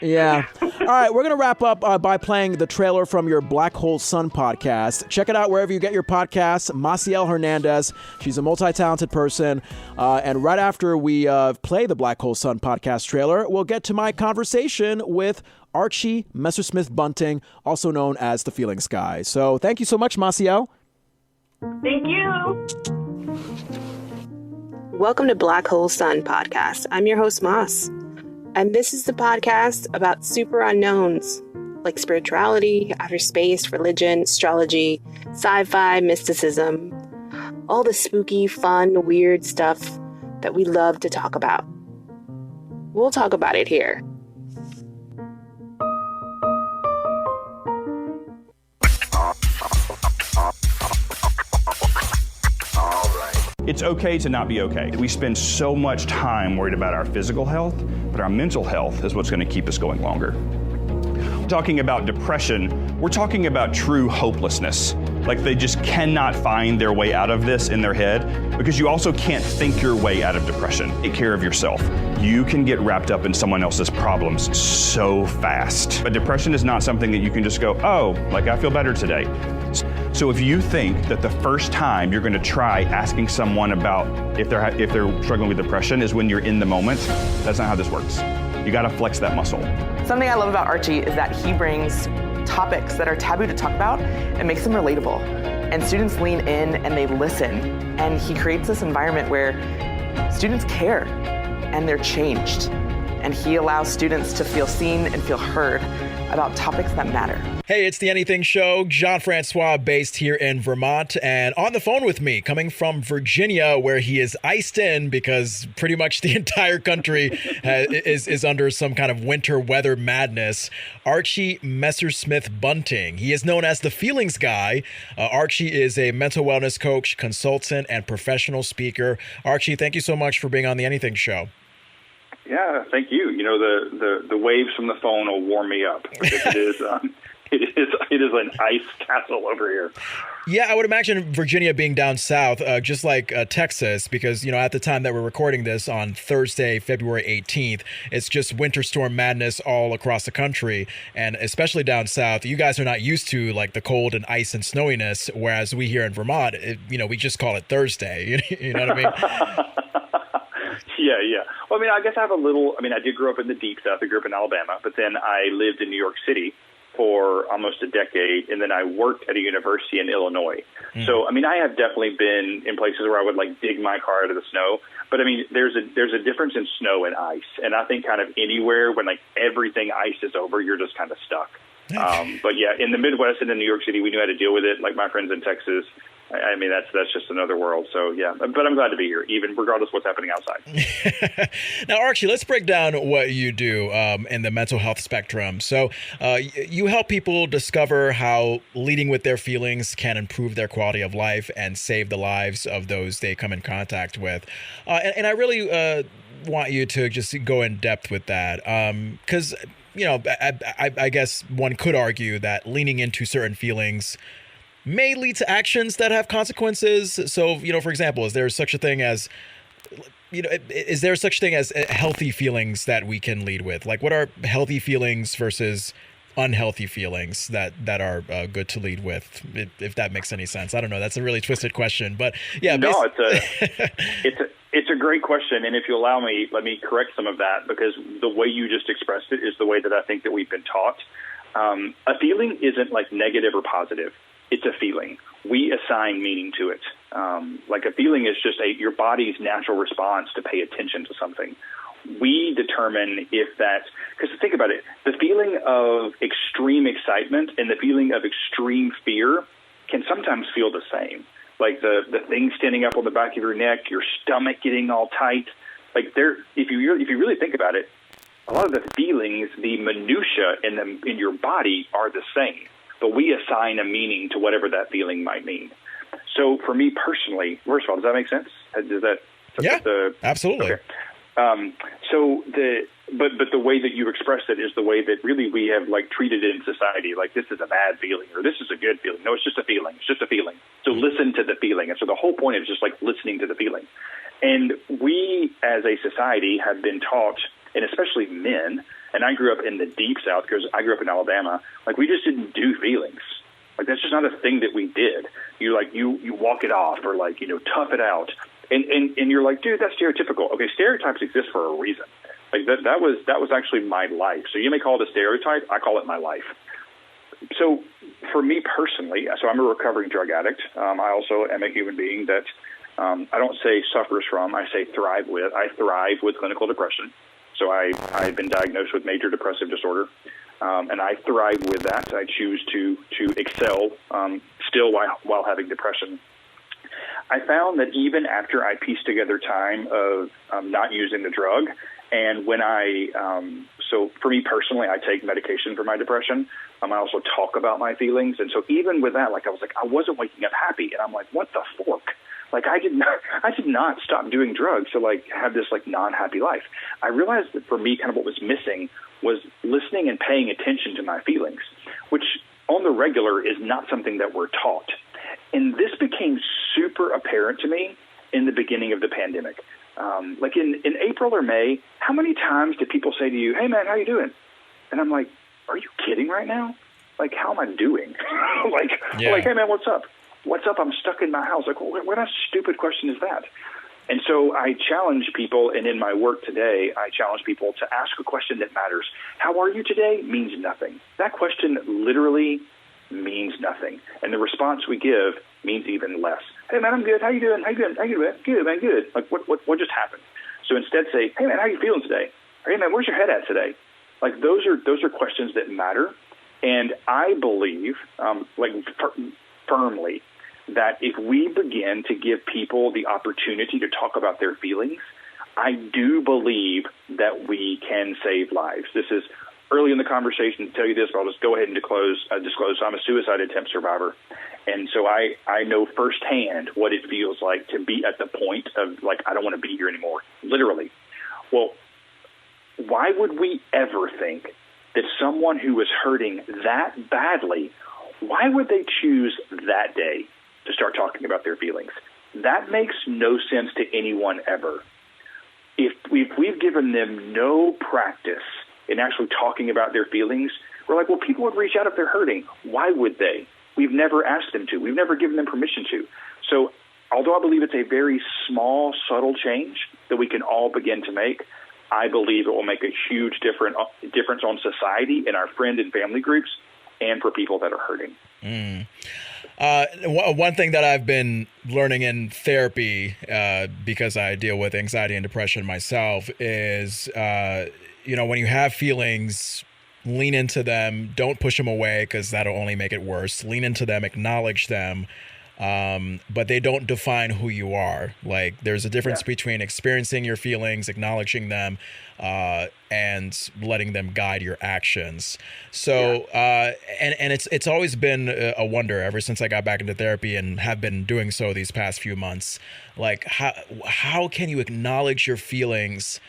[SPEAKER 3] Yeah. All right, we're going to wrap up by playing the trailer from your Black Hole Sun podcast. Check it out wherever you get your podcasts. Maciel Hernandez. She's a multi-talented person. And right after we play the Black Hole Sun podcast trailer, we'll get to my conversation with Archie Messersmith Bunting, also known as the Feeling Sky. So thank you so much, Maciel.
[SPEAKER 4] Thank you.
[SPEAKER 12] Welcome to Black Hole Sun podcast. I'm your host, Moss. And this is the podcast about super unknowns like spirituality, outer space, religion, astrology, sci-fi, mysticism, all the spooky, fun, weird stuff that we love to talk about. We'll talk about it here.
[SPEAKER 13] It's okay to not be okay. We spend so much time worried about our physical health, but our mental health is what's going to keep us going longer. Talking about depression, we're talking about true hopelessness. Like they just cannot find their way out of this in their head, because you also can't think your way out of depression. Take care of yourself. You can get wrapped up in someone else's problems so fast. But depression is not something that you can just go, oh, like I feel better today. So if you think that the first time you're going to try asking someone about if they're struggling with depression is when you're in the moment, that's not how this works. You got to flex that muscle.
[SPEAKER 14] Something I love about Archie is that he brings topics that are taboo to talk about and makes them relatable. And students lean in and they listen. And he creates this environment where students care and they're changed. and he allows students to feel seen and feel heard about topics that matter.
[SPEAKER 3] Hey, it's the Anything Show. John Francois, based here in Vermont, and on the phone with me, coming from Virginia, where he is iced in because pretty much the entire country is under some kind of winter weather madness, Archie Messersmith-Bunting. He is known as the Feelings Guy. Archie is a mental wellness coach, consultant, and professional speaker. Archie, thank you so much for being on the Anything Show.
[SPEAKER 15] Yeah, thank you. You know, the waves from the phone will warm me up. It is an ice castle over here.
[SPEAKER 3] Yeah, I would imagine Virginia being down south, just like Texas, because, you know, at the time that we're recording this on Thursday, February 18th, it's just winter storm madness all across the country. And especially down south, you guys are not used to like the cold and ice and snowiness, whereas we here in Vermont, we just call it Thursday. You know what I mean?
[SPEAKER 15] Yeah. Well, I mean, I guess I did grow up in the deep south. I grew up in Alabama, but then I lived in New York City for almost a decade, and then I worked at a university in Illinois. So, I mean, I have definitely been in places where I would like dig my car out of the snow. But I mean, there's a difference in snow and ice, and I think kind of anywhere when like everything ice is over, you're just kind of stuck. But yeah, in the Midwest and in New York City, we knew how to deal with it. Like my friends in Texas, I mean, that's just another world. So, yeah, but I'm glad to be here, even regardless of what's happening outside.
[SPEAKER 3] Now, Archie, let's break down what you do in the mental health spectrum. So you help people discover how leading with their feelings can improve their quality of life and save the lives of those they come in contact with. And I really want you to just go in depth with that because, I guess one could argue that leaning into certain feelings may lead to actions that have consequences. So, for example, is there such a thing as healthy feelings that we can lead with? Like, what are healthy feelings versus unhealthy feelings that are good to lead with, if that makes any sense? I don't know. That's a really twisted question, but yeah.
[SPEAKER 15] No, it's a great question. And if you allow me, let me correct some of that, because the way you just expressed it is the way that I think that we've been taught. A feeling isn't like negative or positive. It's a feeling. We assign meaning to it. Like a feeling is just your body's natural response to pay attention to something. We determine if that, because think about it, the feeling of extreme excitement and the feeling of extreme fear can sometimes feel the same. Like the thing standing up on the back of your neck, your stomach getting all tight. Like if you really think about it, a lot of the feelings, the minutia in your body are the same. But we assign a meaning to whatever that feeling might mean. So for me personally, first of all, does that make sense?
[SPEAKER 3] Absolutely.
[SPEAKER 15] Okay. But the way that you expressed it is the way that really we have like treated it in society. Like this is a bad feeling or this is a good feeling. No, it's just a feeling. It's just a feeling. So listen to the feeling. And so the whole point is just like listening to the feeling. And we as a society have been taught, and especially men, and I grew up in the deep south because I grew up in Alabama. Like we just didn't do feelings. Like that's just not a thing that we did. You walk it off or like, tough it out. And you're like, dude, that's stereotypical. Okay, stereotypes exist for a reason. Like that was actually my life. So you may call it a stereotype. I call it my life. So for me personally, so I'm a recovering drug addict. I also am a human being that I don't say suffers from. I say thrive with. I thrive with clinical depression. So I've been diagnosed with major depressive disorder, and I thrive with that. I choose to excel still while having depression. I found that even after I pieced together time of not using the drug, and when so for me personally, I take medication for my depression. I also talk about my feelings, and so even with that, like I wasn't waking up happy, and I'm like, what the fork? Like I did not stop doing drugs to like have this like non-happy life. I realized that for me, kind of what was missing was listening and paying attention to my feelings, which on the regular is not something that we're taught. And this became super apparent to me in the beginning of the pandemic. Like in April or May, how many times did people say to you, "Hey man, how you doing?" And I'm like, "Are you kidding right now? Like, how am I doing?" like, "Hey man, what's up? What's up? I'm stuck in my house." Like, what a stupid question is that? And so I challenge people, and in my work today, I challenge people to ask a question that matters. How are you today means nothing. That question literally means nothing. And the response we give means even less. "Hey, man, I'm good. How you doing? How you doing? How you doing? Good, man, good." Like, what just happened? So instead say, "Hey, man, how you feeling today?" hey man, where's your head at today? Like those are questions that matter. And I believe, firmly, that if we begin to give people the opportunity to talk about their feelings, I do believe that we can save lives. This is early in the conversation to tell you this, but I'll just go ahead and disclose I'm a suicide attempt survivor. And so I know firsthand what it feels like to be at the point of, like, I don't want to be here anymore, literally. Well, why would we ever think that someone who is hurting that badly, why would they choose that day to start talking about their feelings? That makes no sense to anyone ever. If we've given them no practice in actually talking about their feelings, we're like, well, people would reach out if they're hurting. Why would they? We've never asked them to. We've never given them permission to. So although I believe it's a very small, subtle change that we can all begin to make, I believe it will make a huge difference on society, in our friend and family groups, and for people that are hurting.
[SPEAKER 3] One thing that I've been learning in therapy, because I deal with anxiety and depression myself, is, when you have feelings, lean into them. Don't push them away, because that'll only make it worse. Lean into them, acknowledge them. But they don't define who you are. Like, there's a difference between experiencing your feelings, acknowledging them, and letting them guide your actions. So, and it's always been a wonder ever since I got back into therapy, and have been doing so these past few months. Like, how can you acknowledge your feelings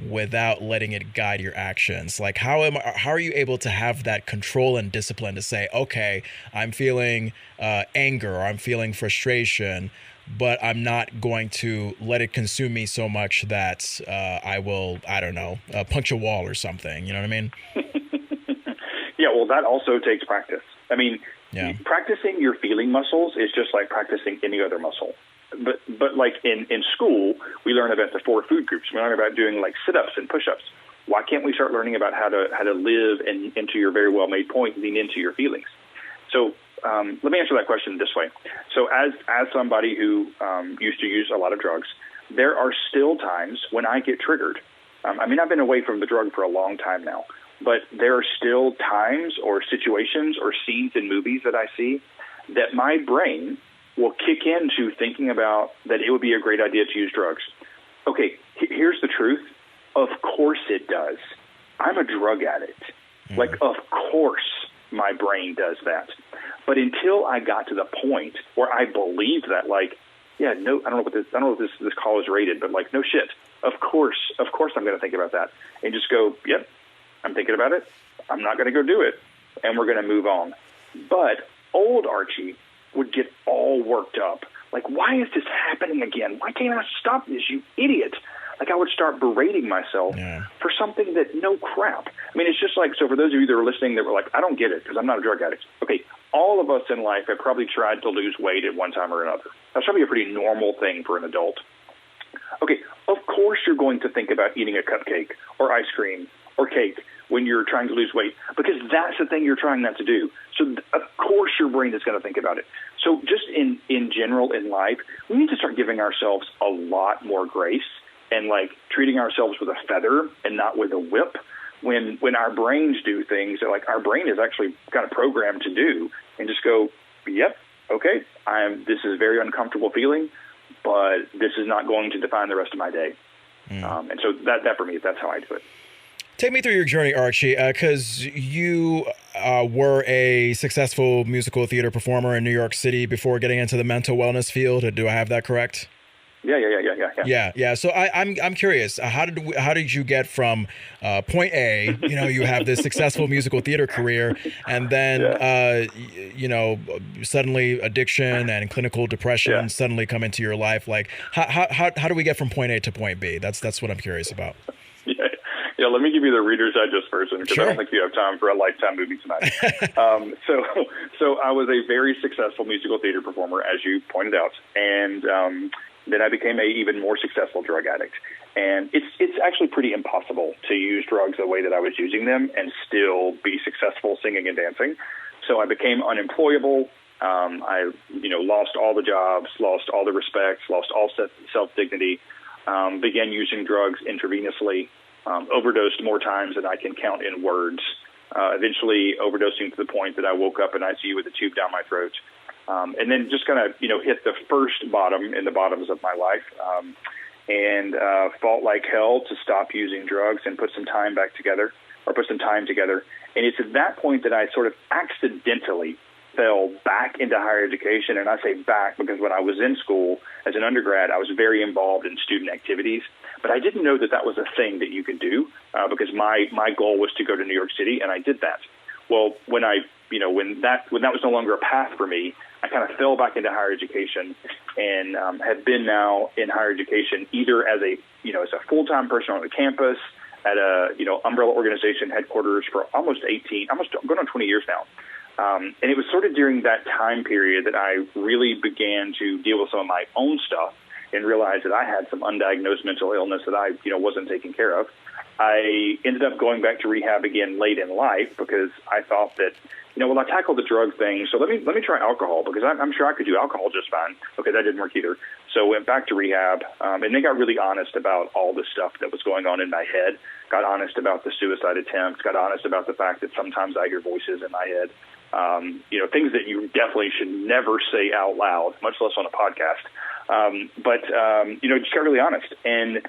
[SPEAKER 3] without letting it guide your actions? Like, how are you able to have that control and discipline to say, okay, I'm feeling anger, or I'm feeling frustration, but I'm not going to let it consume me so much that I will, punch a wall or something. You know what I mean?
[SPEAKER 15] Yeah, well, that also takes practice. I mean, practicing your feeling muscles is just like practicing any other muscle. But like in school, we learn about the 4 food groups. We learn about doing like sit-ups and push-ups. Why can't we start learning about how to live, and into your very well-made point, lean into your feelings? So let me answer that question this way. So as somebody who used to use a lot of drugs, there are still times when I get triggered. I've been away from the drug for a long time now, but there are still times or situations or scenes in movies that I see that my brain will kick into thinking about that it would be a great idea to use drugs. Okay, here's the truth. Of course it does. I'm a drug addict. Like, of course my brain does that. But until I got to the point where I believed that, like, I don't know what this call is rated, but like, no shit. Of course I'm going to think about that, and just go, yep, I'm thinking about it. I'm not going to go do it, and we're going to move on. But old Archie would get all worked up. Like, why is this happening again? Why can't I stop this, you idiot? Like, I would start berating myself for something that, no crap. I mean, it's just like, so for those of you that are listening that were like, I don't get it because I'm not a drug addict. Okay, all of us in life have probably tried to lose weight at one time or another. That's probably a pretty normal thing for an adult. Okay, of course you're going to think about eating a cupcake or ice cream or cake when you're trying to lose weight, because that's the thing you're trying not to do. So of course your brain is going to think about it. So just in general in life, we need to start giving ourselves a lot more grace, and like treating ourselves with a feather and not with a whip. When our brains do things that, like, our brain is actually kind of programmed to do, and just go, yep, okay, this is a very uncomfortable feeling, but this is not going to define the rest of my day. And so that for me, that's how I do it.
[SPEAKER 3] Take me through your journey, Archie, because you were a successful musical theater performer in New York City before getting into the mental wellness field. Do I have that correct? Yeah. So I'm curious. How did you get from point A? You have this successful musical theater career, and then suddenly addiction and clinical depression suddenly come into your life. Like, how do we get from point A to point B? That's what I'm curious about.
[SPEAKER 15] Yeah, let me give you the Reader's Digest version, because I don't think you have time for a Lifetime movie tonight. So I was a very successful musical theater performer, as you pointed out, and then I became a even more successful drug addict. And it's actually pretty impossible to use drugs the way that I was using them and still be successful singing and dancing. So I became unemployable. I lost all the jobs, lost all the respect, lost all self-dignity, began using drugs intravenously. overdosed more times than I can count in words, eventually overdosing to the point that I woke up in ICU with a tube down my throat. And then just kind of, hit the first bottom in the bottoms of my life, and fought like hell to stop using drugs and put some time together. And it's at that point that I sort of accidentally fell back into higher education. And I say back because when I was in school as an undergrad, I was very involved in student activities. But I didn't know that that was a thing that you could do, because my goal was to go to New York City, and I did that. Well, when that was no longer a path for me, I kind of fell back into higher education, and have been now in higher education either as a full-time person on the campus, at a umbrella organization headquarters for almost going on 20 years now. And it was sort of during that time period that I really began to deal with some of my own stuff and realized that I had some undiagnosed mental illness that I wasn't taking care of. I ended up going back to rehab again late in life because I thought that, I tackled the drug thing, so let me try alcohol, because I'm sure I could do alcohol just fine. Okay, that didn't work either. So went back to rehab, and then got really honest about all the stuff that was going on in my head, got honest about the suicide attempts, got honest about the fact that sometimes I hear voices in my head, things that you definitely should never say out loud, much less on a podcast. Just got really honest. And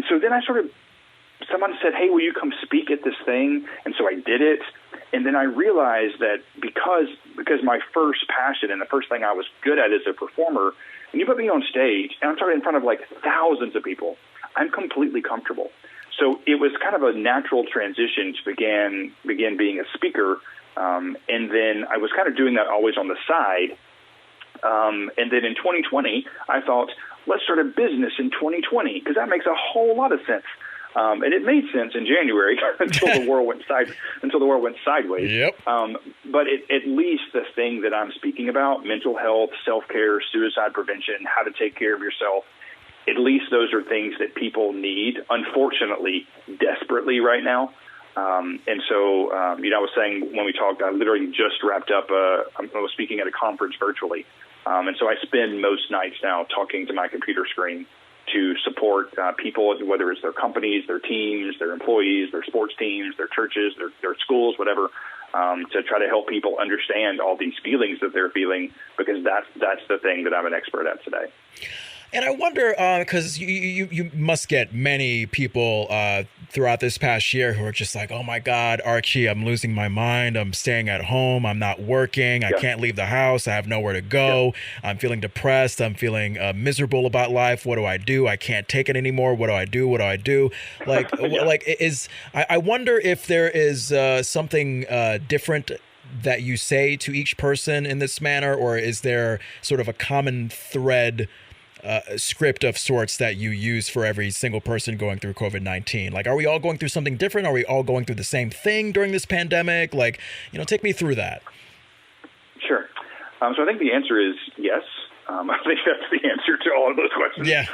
[SPEAKER 15] so then someone said, hey, will you come speak at this thing? And so I did it. And then I realized that because my first passion and the first thing I was good at as a performer, when you put me on stage, and I'm talking in front of like thousands of people, I'm completely comfortable. So it was kind of a natural transition to begin being a speaker. And then I was kind of doing that always on the side. And then in 2020, I thought, let's start a business in 2020, because that makes a whole lot of sense. And it made sense in January until the world went sideways.
[SPEAKER 3] Yep.
[SPEAKER 15] But at least the thing that I'm speaking about, mental health, self-care, suicide prevention, how to take care of yourself, at least those are things that people need, unfortunately, desperately right now. And so, I was saying when we talked, I literally just wrapped up, I was speaking at a conference virtually. And so I spend most nights now talking to my computer screen to support people, whether it's their companies, their teams, their employees, their sports teams, their churches, their schools, whatever, to try to help people understand all these feelings that they're feeling, because that's the thing that I'm an expert at today.
[SPEAKER 3] And I wonder, because you must get many people throughout this past year who are just like, oh my God, Archie, I'm losing my mind. I'm staying at home. I'm not working. I can't leave the house. I have nowhere to go. I'm feeling depressed. I'm feeling miserable about life. What do I do? I can't take it anymore. What do I do? Like, I wonder if there is something different that you say to each person in this manner, or is there sort of a common thread script of sorts that you use for every single person going through COVID-19? Like, are we all going through something different? Are we all going through the same thing during this pandemic? Like, take me through that.
[SPEAKER 15] Sure. So I think the answer is yes. I think that's the answer to all of those questions.
[SPEAKER 3] Yeah.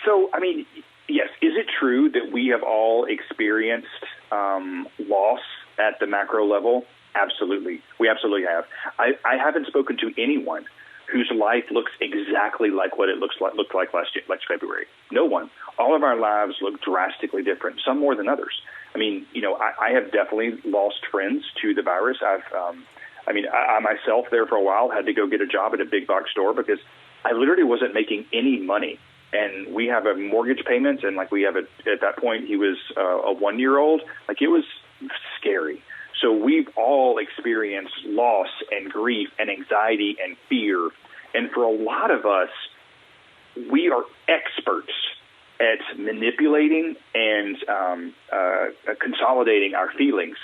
[SPEAKER 15] So, I mean, yes. Is it true that we have all experienced loss at the macro level? Absolutely. We absolutely have. I haven't spoken to anyone whose life looks exactly like what it looked like last February. No one. All of our lives look drastically different, some more than others. I mean, I have definitely lost friends to the virus. I myself there for a while had to go get a job at a big box store because I literally wasn't making any money. And we have a mortgage payment, and at that point he was a 1-year-old. Like, it was scary. So we've all experienced loss and grief and anxiety and fear. And for a lot of us, we are experts at manipulating and consolidating our feelings.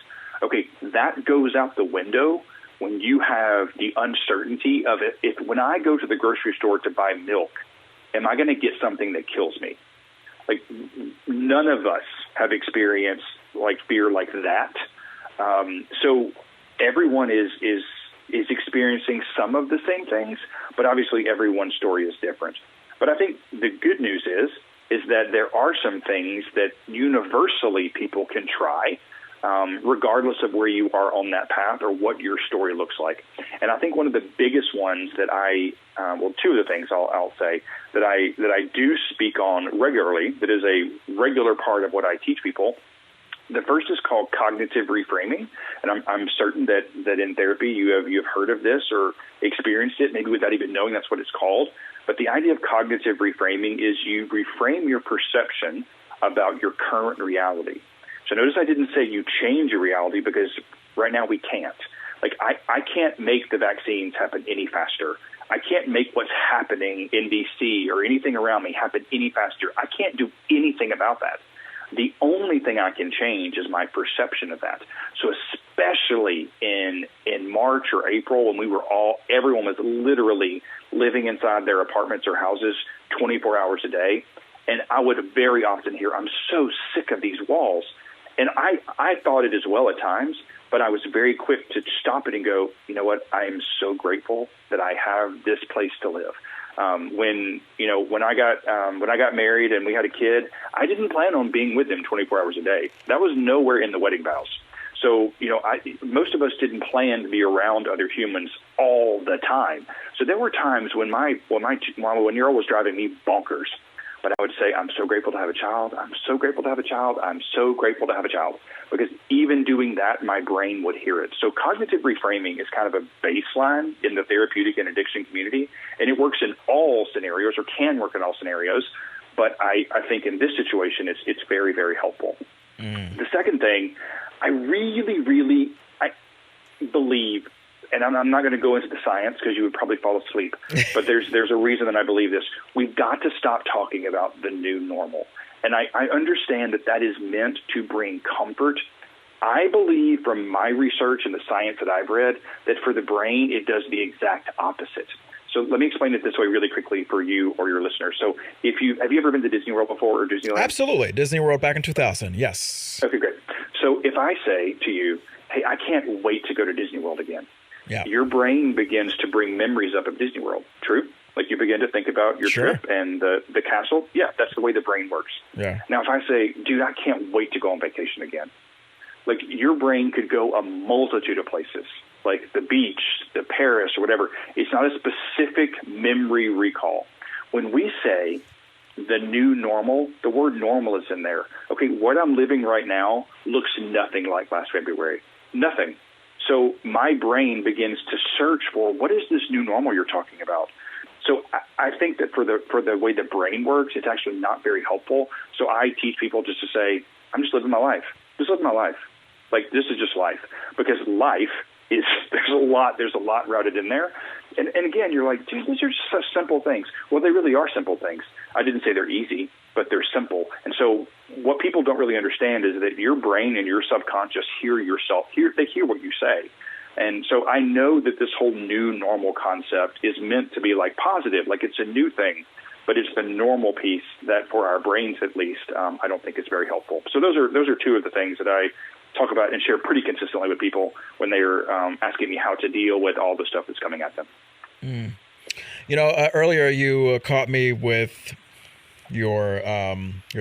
[SPEAKER 15] Okay, that goes out the window when you have the uncertainty of it. If when I go to the grocery store to buy milk, am I going to get something that kills me? Like, none of us have experienced fear like that. So everyone is experiencing some of the same things, but obviously everyone's story is different. But I think the good news is that there are some things that universally people can try regardless of where you are on that path or what your story looks like. And I think one of the biggest ones that two of the things I'll say that I do speak on regularly, that is a regular part of what I teach people. The first is called cognitive reframing, and I'm certain that in therapy you have heard of this or experienced it, maybe without even knowing that's what it's called. But the idea of cognitive reframing is you reframe your perception about your current reality. So notice I didn't say you change your reality, because right now we can't. Like I can't make the vaccines happen any faster. I can't make what's happening in D.C. or anything around me happen any faster. I can't do anything about that. The only thing I can change is my perception of that. So especially in March or April, when everyone was literally living inside their apartments or houses 24 hours a day, and I would very often hear, "I'm so sick of these walls." And I thought it as well at times, but I was very quick to stop it and go, you know what, I am so grateful that I have this place to live. When I got married and we had a kid, I didn't plan on being with him 24 hours a day. That was nowhere in the wedding vows. So, most of us didn't plan to be around other humans all the time. So there were times when my 1-year-old was driving me bonkers. But I would say, I'm so grateful to have a child. I'm so grateful to have a child. I'm so grateful to have a child. Because even doing that, my brain would hear it. So cognitive reframing is kind of a baseline in the therapeutic and addiction community. And it works in all scenarios, or can work in all scenarios. But I think in this situation, it's very, very helpful. The second thing, I really, really believe, and I'm not going to go into the science because you would probably fall asleep, but there's a reason that I believe this. We've got to stop talking about the new normal. And I understand that is meant to bring comfort. I believe from my research and the science that I've read that for the brain, it does the exact opposite. So let me explain it this way really quickly for you or your listeners. So have you ever been to Disney World before, or Disneyland?
[SPEAKER 3] Absolutely. Disney World back in 2000. Yes.
[SPEAKER 15] Okay, great. So if I say to you, hey, I can't wait to go to Disney World again. Yeah. Your brain begins to bring memories up of Disney World. True? Like you begin to think about your trip and the castle. Yeah, that's the way the brain works. Yeah. Now, if I say, dude, I can't wait to go on vacation again. Like your brain could go a multitude of places, like the beach, the Paris, or whatever. It's not a specific memory recall. When we say the new normal, the word normal is in there. Okay, what I'm living right now looks nothing like last February. Nothing. So my brain begins to search for, what is this new normal you're talking about? So I think that for the way the brain works, it's actually not very helpful. So I teach people just to say, I'm just living my life. Just living my life. Like, this is just life. Because life is, there's a lot routed in there. And again, you're like, dude, these are just such simple things. Well, they really are simple things. I didn't say they're easy, but they're simple. And so what people don't really understand is that your brain and your subconscious hear they hear what you say. And so I know that this whole new normal concept is meant to be like positive, like it's a new thing, but it's the normal piece that for our brains at least, I don't think is very helpful. So those are two of the things that I talk about and share pretty consistently with people when they're asking me how to deal with all the stuff that's coming at them.
[SPEAKER 3] Earlier you caught me with your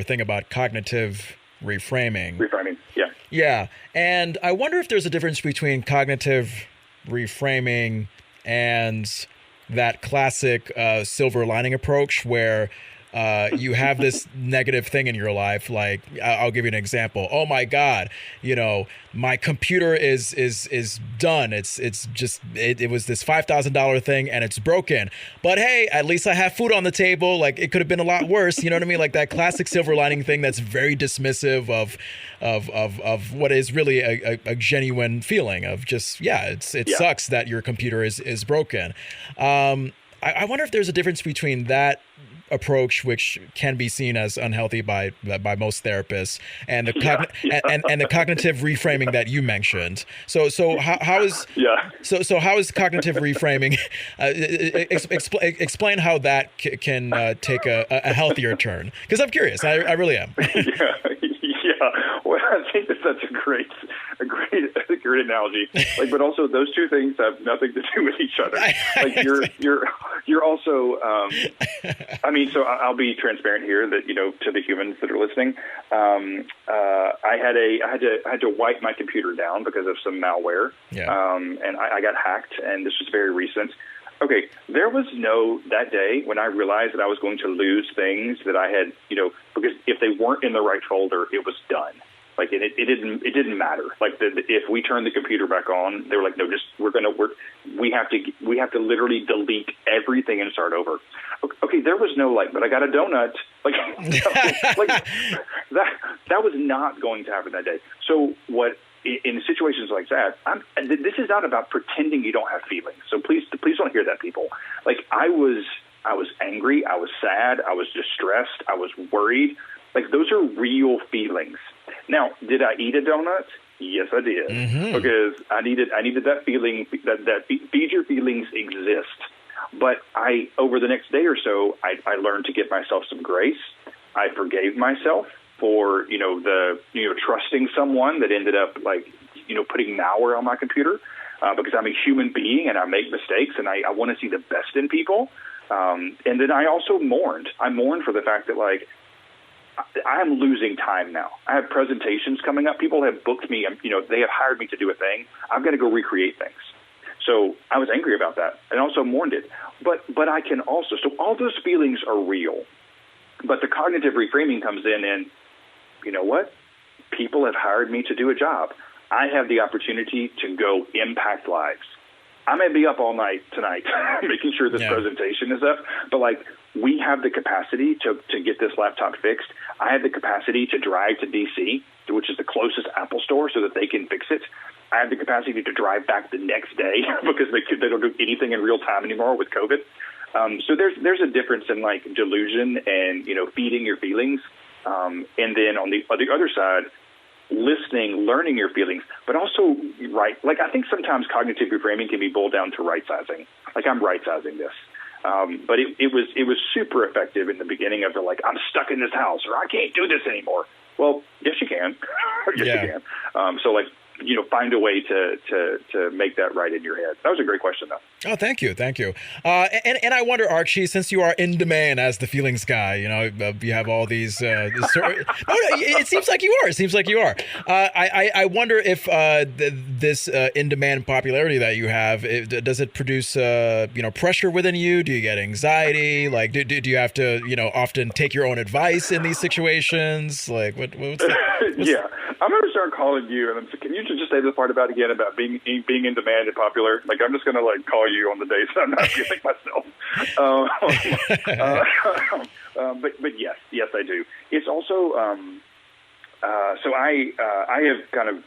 [SPEAKER 3] thing about cognitive reframing.
[SPEAKER 15] Reframing, yeah.
[SPEAKER 3] Yeah, and I wonder if there's a difference between cognitive reframing and that classic silver lining approach where you have this negative thing in your life. Like, I'll give you an example. Oh my God, my computer is done. It was this $5,000 thing and it's broken. But hey, at least I have food on the table. Like, it could have been a lot worse. You know what I mean? Like that classic silver lining thing that's very dismissive of what is really a genuine feeling of just, it sucks that your computer is broken. I wonder if there's a difference between that approach, which can be seen as unhealthy by most therapists, and the and the cognitive reframing that you mentioned. So how is cognitive reframing? Explain how that can take a healthier turn, because I'm curious. I really am.
[SPEAKER 15] Well, think that's a great analogy. Like, but also those two things have nothing to do with each other. Like you're also. I mean, so I'll be transparent here that to the humans that are listening, I had to wipe my computer down because of some malware, and I got hacked, and this was very recent. Okay, there was that day when I realized that I was going to lose things that I had, because if they weren't in the right folder, it was done. Like it didn't matter. Like if we turned the computer back on, they were like, no, we have to literally delete everything and start over. Okay, there was but I got a donut. Like that was not going to happen that day. So what? In situations like that, this is not about pretending you don't have feelings. So please don't hear that, people. Like I was angry, I was sad, I was distressed, I was worried. Like those are real feelings. Now, did I eat a donut? Yes, I did, because I needed that feeling. That feed your feelings exist. But over the next day or so, I learned to give myself some grace. I forgave myself for trusting someone that ended up putting malware on my computer, because I'm a human being and I make mistakes and I want to see the best in people. And then I also mourned. I mourned for the fact that I'm losing time now. I have presentations coming up. People have booked me, they have hired me to do a thing. I've got to go recreate things. So I was angry about that and also mourned it. But I can also, so all those feelings are real. But the cognitive reframing comes in and, you know what? People have hired me to do a job. I have the opportunity to go impact lives. I may be up all night tonight making sure this presentation is up, but we have the capacity to get this laptop fixed. I have the capacity to drive to D.C., which is the closest Apple store, so that they can fix it. I have the capacity to drive back the next day because they don't do anything in real time anymore with COVID. So there's a difference in delusion and feeding your feelings, and then on the other side, listening, learning your feelings, but also I think sometimes cognitive reframing can be boiled down to right sizing. I'm right sizing this. But it was super effective in the beginning of I'm stuck in this house or I can't do this anymore. Well, yes, you can. You can. So find a way to make that right in your head. That was a great question, though.
[SPEAKER 16] Oh, thank you. And I wonder, Archie, since you are in demand as the feelings guy, you have all these. It seems like you are. I wonder if this in demand popularity that you have, does it produce pressure within you? Do you get anxiety? Do you have to often take your own advice in these situations? What's that?
[SPEAKER 15] Yeah. I'm going to start calling you, and can you just say the part about being in demand and popular? I'm just going to call you on the days that I'm not feeling myself. But yes, I do. It's also so I have kind of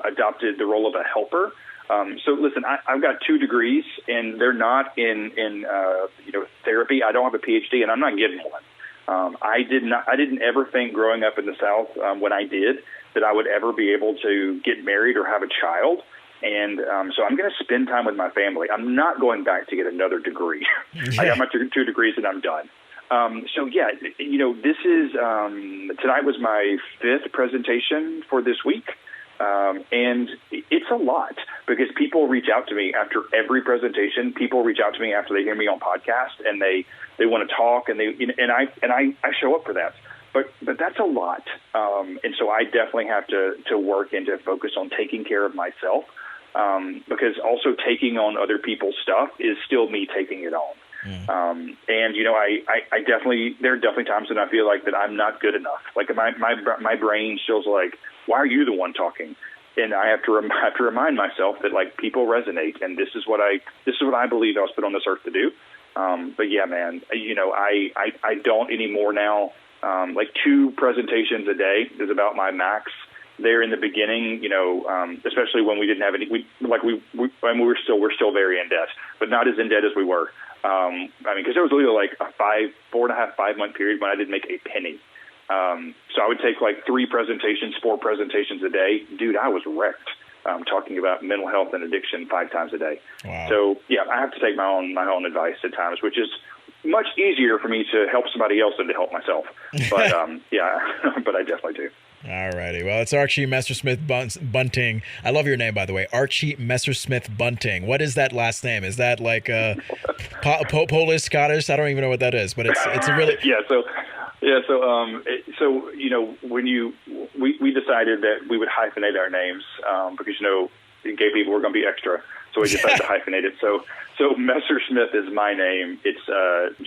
[SPEAKER 15] adopted the role of a helper. So listen, I've got 2 degrees, and they're not in therapy. I don't have a PhD, and I'm not getting one. I didn't ever think growing up in the South when I did that I would ever be able to get married or have a child. And so I'm going to spend time with my family. I'm not going back to get another degree. I got my 2 degrees and I'm done. This is tonight was my 5th presentation for this week. And it's a lot because people reach out to me after every presentation. People reach out to me after they hear me on podcast and they want to talk and I show up for that. But that's a lot. And so I definitely have to work and to focus on taking care of myself, because also taking on other people's stuff is still me taking it on. And, I definitely, there are definitely times when I feel like that I'm not good enough. My brain feels like, why are you the one talking? And I have to remind myself that people resonate, and this is what I believe I was put on this earth to do. But yeah, man, I don't anymore now. 2 presentations a day is about my max. There in the beginning, especially when we didn't have any, we're still very in debt, but not as in debt as we were. Because there was literally a 4.5 month period when I didn't make a penny. So I would take 3 presentations, 4 presentations a day. Dude, I was wrecked. Talking about mental health and addiction 5 times a day. Wow. So yeah, I have to take my own advice at times, which is much easier for me to help somebody else than to help myself. But but I definitely do.
[SPEAKER 16] All righty. Well, it's Archie Messersmith Bunting. I love your name, by the way. Archie Messersmith Bunting. What is that last name? Is that like Polish, Scottish? I don't even know what that is, but it's a really...
[SPEAKER 15] So when we decided that we would hyphenate our names because gay people were going to be extra, so we decided to hyphenate it. So Messersmith is my name. It's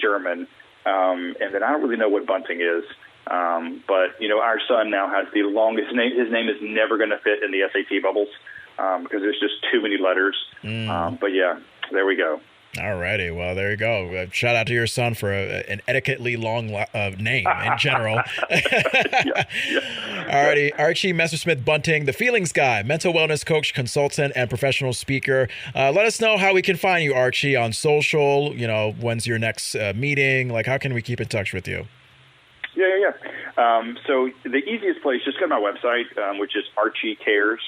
[SPEAKER 15] German, and then I don't really know what Bunting is. But our son now has the longest name. His name is never going to fit in the SAT bubbles because there's just too many letters. But yeah, there we go.
[SPEAKER 16] All righty. Well, there you go. Shout out to your son for an etiquetely long name in general. All righty. Archie Messersmith Bunting, the Feelings Guy, mental wellness coach, consultant, and professional speaker. Let us know how we can find you, Archie, on social. When's your next meeting? Like, how can we keep in touch with you?
[SPEAKER 15] Yeah. So the easiest place, just go to my website, which is Archie Cares.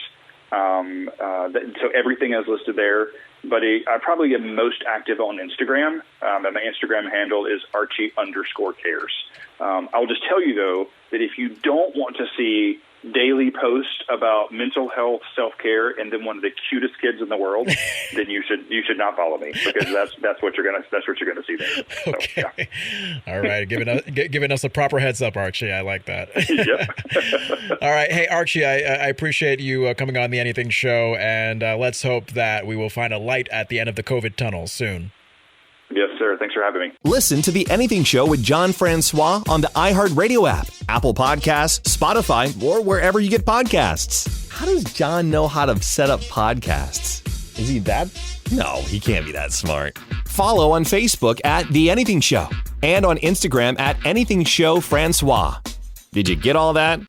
[SPEAKER 15] So everything is listed there. But I probably am most active on Instagram, and my Instagram handle is Archie_cares. I'll just tell you, though, that if you don't want to see daily posts about mental health, self-care, and then one of the cutest kids in the world, then you should not follow me because that's what you're gonna see there. So,
[SPEAKER 16] okay. Yeah. All right, giving us a proper heads up, Archie. I like that.
[SPEAKER 15] Yep.
[SPEAKER 16] All right, hey Archie, I appreciate you coming on the Anything Show, and let's hope that we will find a light at the end of the COVID tunnel soon.
[SPEAKER 15] Yes, sir. Thanks for having me.
[SPEAKER 2] Listen to The Anything Show with John Francois on the iHeartRadio app, Apple Podcasts, Spotify, or wherever you get podcasts. How does John know how to set up podcasts? Is he that? No, he can't be that smart. Follow on Facebook at The Anything Show and on Instagram at Anything Show Francois. Did you get all that?